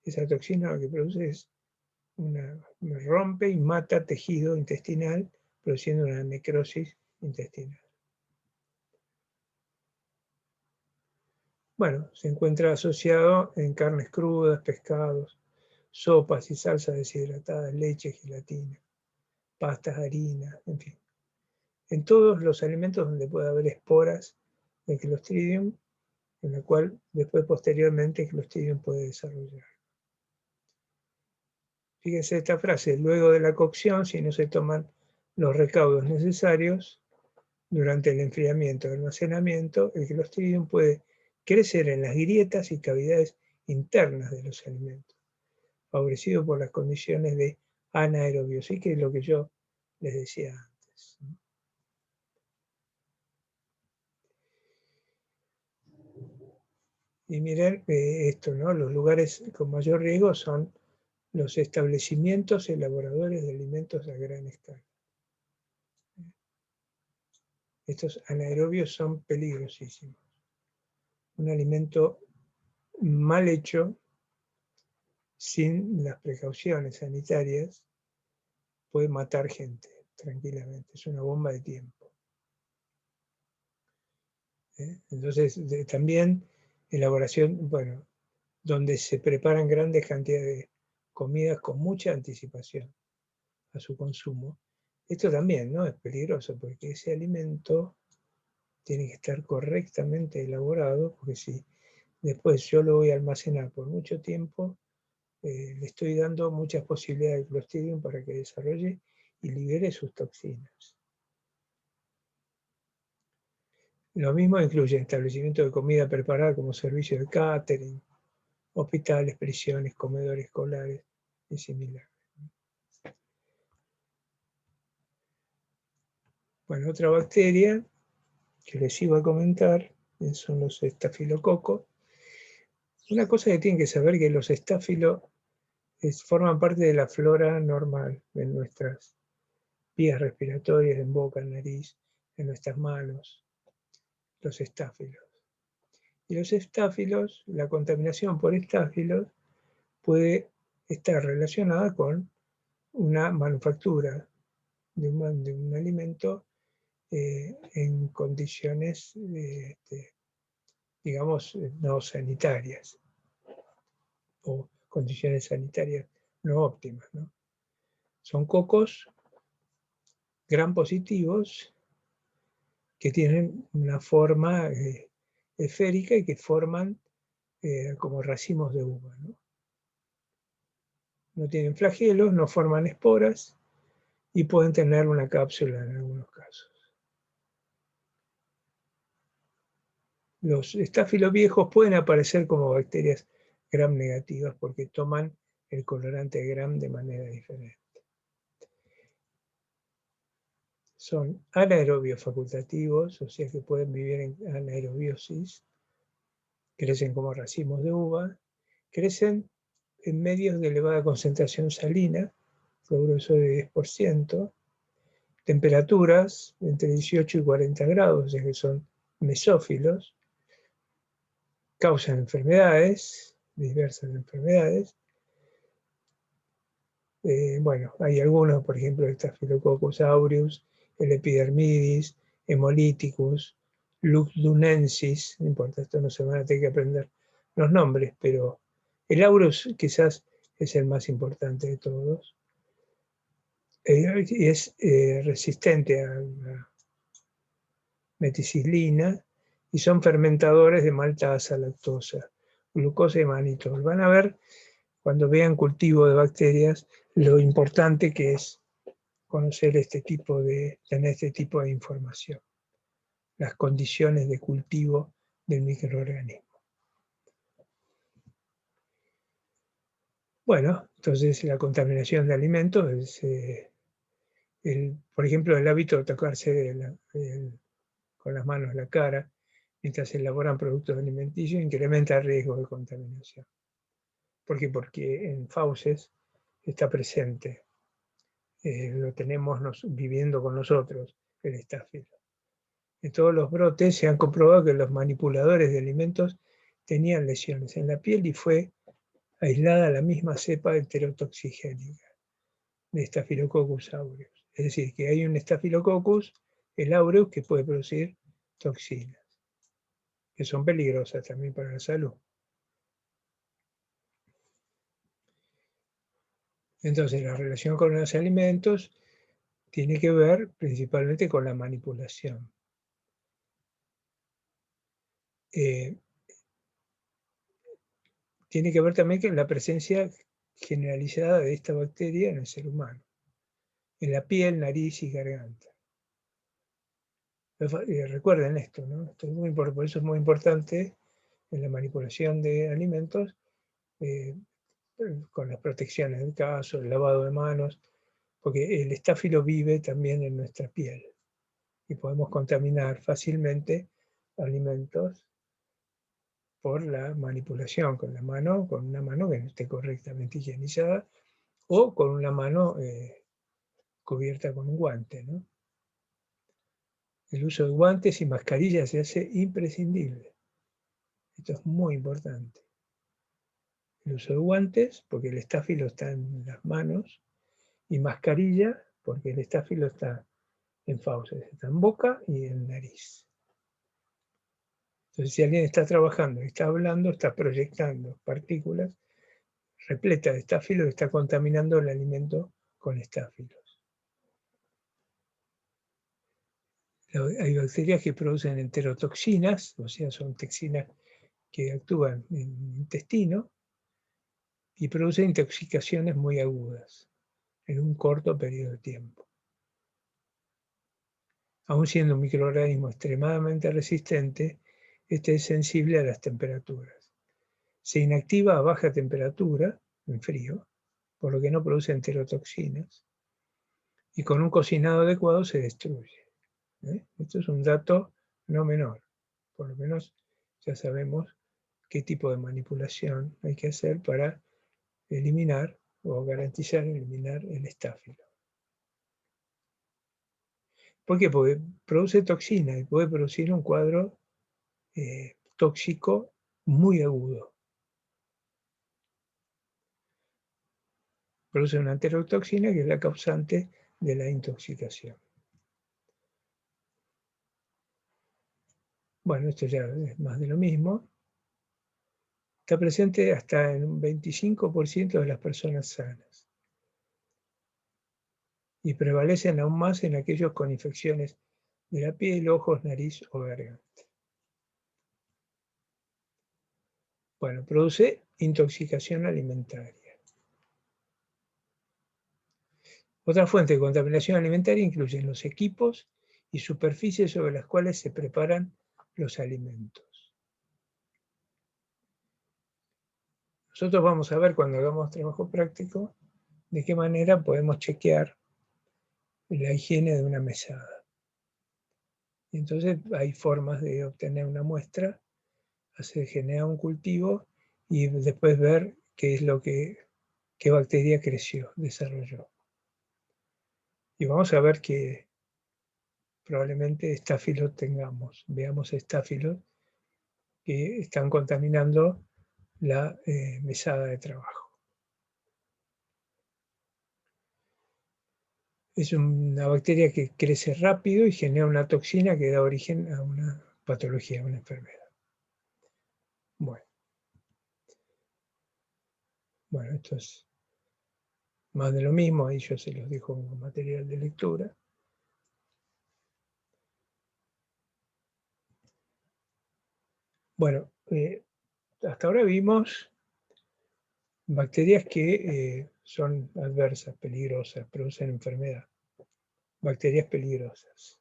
esa toxina lo que produce es rompe y mata tejido intestinal, produciendo una necrosis intestinal. Bueno, se encuentra asociado en carnes crudas, pescados, sopas y salsas deshidratadas, leche, gelatina, pastas, harina, en fin. En todos los alimentos donde puede haber esporas de Clostridium, en la cual después posteriormente Clostridium puede desarrollar. Fíjense esta frase: luego de la cocción, si no se toman los recaudos necesarios durante el enfriamiento o almacenamiento, el Clostridium puede crecer en las grietas y cavidades internas de los alimentos, favorecido por las condiciones de anaerobiosis, que es lo que yo les decía antes. Y miren esto, ¿no? Los lugares con mayor riesgo son los establecimientos elaboradores de alimentos a gran escala. Estos anaerobios son peligrosísimos. Un alimento mal hecho, sin las precauciones sanitarias, puede matar gente tranquilamente. Es una bomba de tiempo. Entonces, también elaboración, bueno, donde se preparan grandes cantidades de comidas con mucha anticipación a su consumo. Esto también, ¿no? Es peligroso, porque ese alimento tiene que estar correctamente elaborado, porque si después yo lo voy a almacenar por mucho tiempo, le estoy dando muchas posibilidades al Clostridium para que desarrolle y libere sus toxinas. Lo mismo incluye establecimientos de comida preparada como servicio de catering, hospitales, prisiones, comedores escolares y similares. Bueno, otra bacteria que les iba a comentar son los estafilococos. Una cosa que tienen que saber es que los estáfilos forman parte de la flora normal de nuestras vías respiratorias, en boca, en nariz, en nuestras manos, los estáfilos. Y los estáfilos, la contaminación por estáfilos puede estar relacionada con una manufactura de un alimento en condiciones, digamos, no sanitarias, o condiciones sanitarias no óptimas, ¿no? Son cocos gram positivos que tienen una forma esférica y que forman como racimos de uva, ¿no? No tienen flagelos, no forman esporas y pueden tener una cápsula en algunos casos. Los estáfilos viejos pueden aparecer como bacterias gram negativas porque toman el colorante gram de manera diferente. Son anaerobios facultativos, o sea que pueden vivir en anaerobiosis, crecen como racimos de uva, crecen en medios de elevada concentración salina, fluoruro de sodio de 10%, temperaturas entre 18 y 40 grados, o sea que son mesófilos, causan enfermedades, diversas enfermedades. Bueno, hay algunos, por ejemplo, el Staphylococcus aureus, el Epidermidis, Hemolyticus, Lux dunensis, no importa, esto no se van a tener que aprender los nombres, pero el aureus quizás es el más importante de todos. Y es resistente a la meticilina y son fermentadores de maltasa, lactosa, glucosa y manitol. Van a ver cuando vean cultivo de bacterias lo importante que es conocer tener este tipo de información, las condiciones de cultivo del microorganismo. Bueno, entonces la contaminación de alimentos es, por ejemplo, el hábito de tocarse con las manos la cara mientras se elaboran productos alimenticios incrementa el riesgo de contaminación. ¿Por qué? Porque en fauces está presente, lo tenemos viviendo con nosotros, el estáfilo. En todos los brotes se han comprobado que los manipuladores de alimentos tenían lesiones en la piel y fue aislada la misma cepa enterotoxigénica de Staphylococcus aureus. Es decir, que hay un Staphylococcus, el aureus, que puede producir toxinas, que son peligrosas también para la salud. Entonces, la relación con los alimentos tiene que ver principalmente con la manipulación. Tiene que ver también con la presencia generalizada de esta bacteria en el ser humano, en la piel, nariz y garganta. Recuerden esto, ¿no? Esto es muy importante, por eso es muy importante en la manipulación de alimentos, con las protecciones del caso, el lavado de manos, porque el estáfilo vive también en nuestra piel y podemos contaminar fácilmente alimentos por la manipulación con una mano que no esté correctamente higienizada o con una mano cubierta con un guante, ¿no? El uso de guantes y mascarillas se hace imprescindible. Esto es muy importante. El uso de guantes, porque el estáfilo está en las manos, y mascarilla, porque el estáfilo está en fauces, está en boca y en nariz. Entonces, si alguien está trabajando y está hablando, está proyectando partículas repletas de estáfilo, está contaminando el alimento con estáfilos. Hay bacterias que producen enterotoxinas, o sea, son toxinas que actúan en el intestino y producen intoxicaciones muy agudas en un corto periodo de tiempo. Aun siendo un microorganismo extremadamente resistente, este es sensible a las temperaturas. Se inactiva a baja temperatura, en frío, por lo que no produce enterotoxinas, y con un cocinado adecuado se destruye. Esto es un dato no menor. Por lo menos ya sabemos qué tipo de manipulación hay que hacer para eliminar o garantizar eliminar el estáfilo. ¿Por qué? Porque produce toxina y puede producir un cuadro tóxico muy agudo. Produce una enterotoxina que es la causante de la intoxicación. Bueno, esto ya es más de lo mismo. Está presente hasta en un 25% de las personas sanas. Y prevalecen aún más en aquellos con infecciones de la piel, ojos, nariz o garganta. Bueno, produce intoxicación alimentaria. Otra fuente de contaminación alimentaria incluyen los equipos y superficies sobre las cuales se preparan los alimentos. Nosotros vamos a ver cuando hagamos trabajo práctico de qué manera podemos chequear la higiene de una mesada. Y entonces hay formas de obtener una muestra, generar un cultivo y después ver qué es lo qué bacteria creció, desarrolló. Y vamos a ver que probablemente estáfilos tengamos. Veamos estáfilos que están contaminando la mesada de trabajo. Es una bacteria que crece rápido y genera una toxina que da origen a una patología, a una enfermedad. Bueno, esto es más de lo mismo, ahí yo se los dejo como material de lectura. Bueno, hasta ahora vimos bacterias que son adversas, peligrosas, producen enfermedad. Bacterias peligrosas.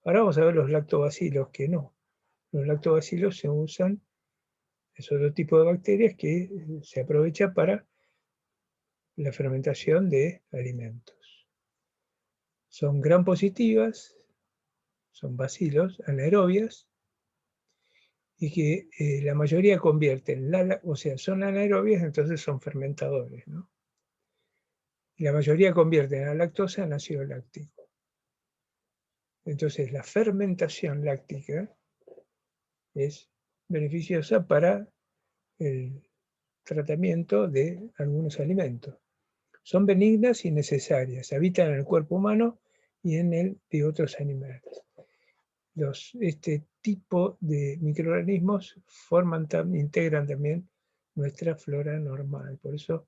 Ahora vamos a ver los lactobacilos que no. Los lactobacilos se usan, es otro tipo de bacterias que se aprovecha para la fermentación de alimentos. Son gram positivas, son bacilos anaerobias, y que la mayoría convierten, o sea, son anaerobias, entonces son fermentadores, ¿no? Y la mayoría convierten la lactosa en ácido láctico. Entonces la fermentación láctica es beneficiosa para el tratamiento de algunos alimentos. Son benignas y necesarias, habitan en el cuerpo humano y en el de otros animales. Este tipo de microorganismos integran también nuestra flora normal. Por eso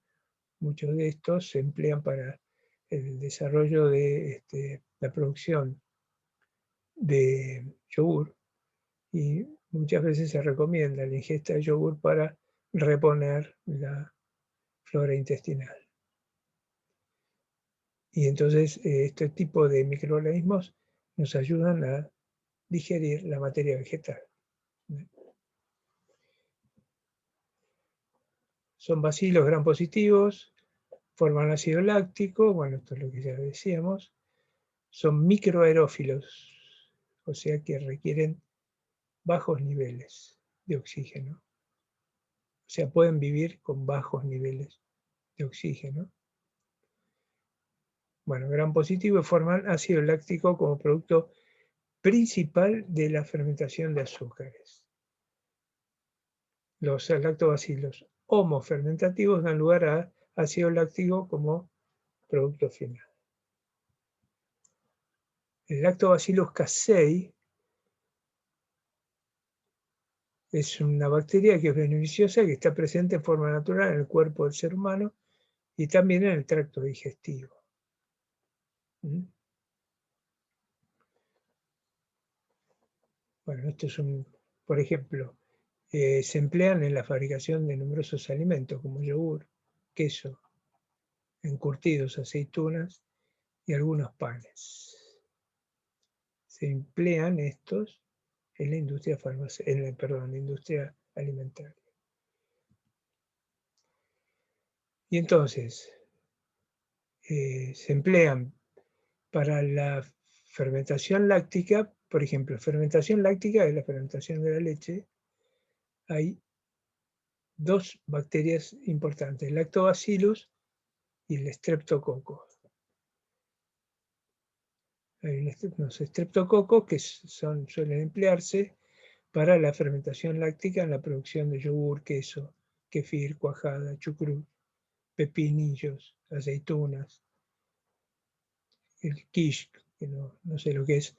muchos de estos se emplean para el desarrollo de la producción de yogur y muchas veces se recomienda la ingesta de yogur para reponer la flora intestinal. Y entonces este tipo de microorganismos nos ayudan a digerir la materia vegetal. Son bacilos gram positivos, forman ácido láctico, bueno, esto es lo que ya decíamos. Son microaerófilos, o sea que requieren bajos niveles de oxígeno. O sea, pueden vivir con bajos niveles de oxígeno. Bueno, gram positivo forman ácido láctico como producto principal de la fermentación de azúcares. Los lactobacilos homofermentativos dan lugar a ácido láctico como producto final. El Lactobacillus casei es una bacteria que es beneficiosa, que está presente en forma natural en el cuerpo del ser humano y también en el tracto digestivo. Bueno, esto es por ejemplo, se emplean en la fabricación de numerosos alimentos como yogur, queso, encurtidos, aceitunas y algunos panes. Se emplean estos en la industria la industria alimentaria. Y entonces se emplean para la fermentación láctica, por ejemplo, fermentación láctica es la fermentación de la leche. Hay dos bacterias importantes, el Lactobacillus y el Streptococcus. Hay unos estreptococos que suelen emplearse para la fermentación láctica en la producción de yogur, queso, kefir, cuajada, chucrut, pepinillos, aceitunas, el quiche, que no sé lo que es,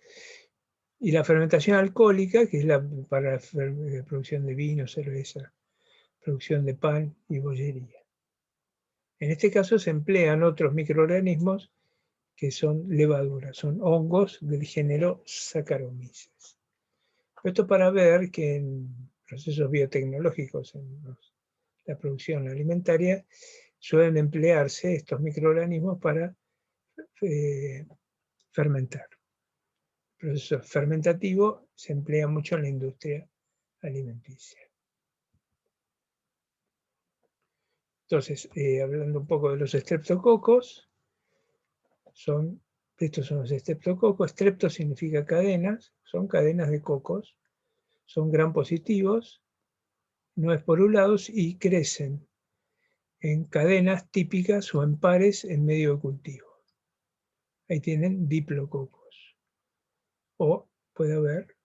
y la fermentación alcohólica, que es para la producción de vino, cerveza, producción de pan y bollería. En este caso se emplean otros microorganismos que son levaduras, son hongos del género Saccharomyces. Esto para ver que en procesos biotecnológicos, en la producción alimentaria, suelen emplearse estos microorganismos para fermentar. El proceso fermentativo se emplea mucho en la industria alimenticia. Entonces, hablando un poco de los estreptococos, estos son los estreptococos. Strepto significa cadenas, son cadenas de cocos, son gram positivos, no esporulados y crecen en cadenas típicas o en pares en medio de cultivo. Ahí tienen diplococos. O puede haber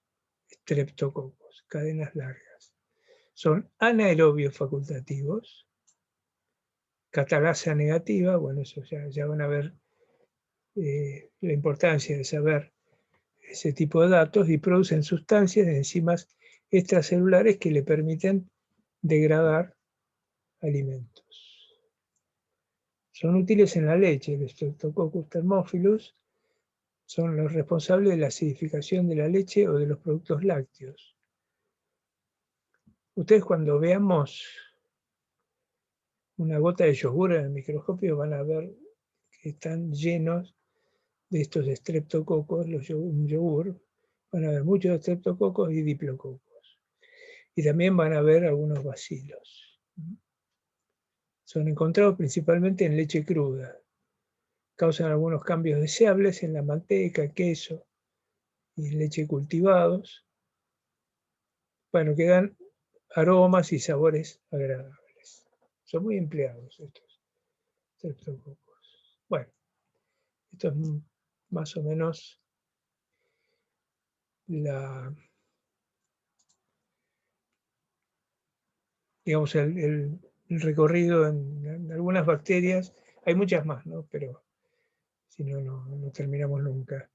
streptococos, cadenas largas. Son anaerobios facultativos, catalasa negativa, bueno, eso ya van a ver la importancia de saber ese tipo de datos, y producen sustancias de enzimas extracelulares que le permiten degradar alimentos. Son útiles en la leche. El Streptococcus thermophilus son los responsables de la acidificación de la leche o de los productos lácteos. Ustedes cuando veamos una gota de yogur en el microscopio van a ver que están llenos de estos streptococos, un yogur, van a ver muchos streptococos y diplococos. Y también van a ver algunos bacilos. Son encontrados principalmente en leche cruda. Causan algunos cambios deseables en la manteca, queso y leche cultivados. Bueno, que dan aromas y sabores agradables. Son muy empleados estos streptococos. Bueno, esto es más o menos digamos, el recorrido en algunas bacterias. Hay muchas más, ¿no? Pero si no, no terminamos nunca.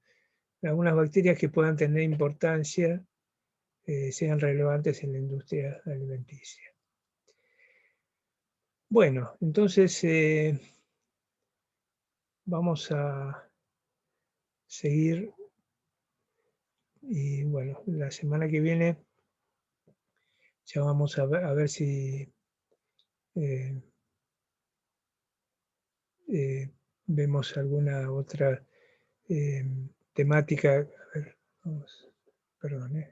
Algunas bacterias que puedan tener importancia, sean relevantes en la industria alimenticia. Bueno, entonces vamos a seguir, y bueno, la semana que viene ya vamos a ver si vemos alguna otra temática. A ver, perdón.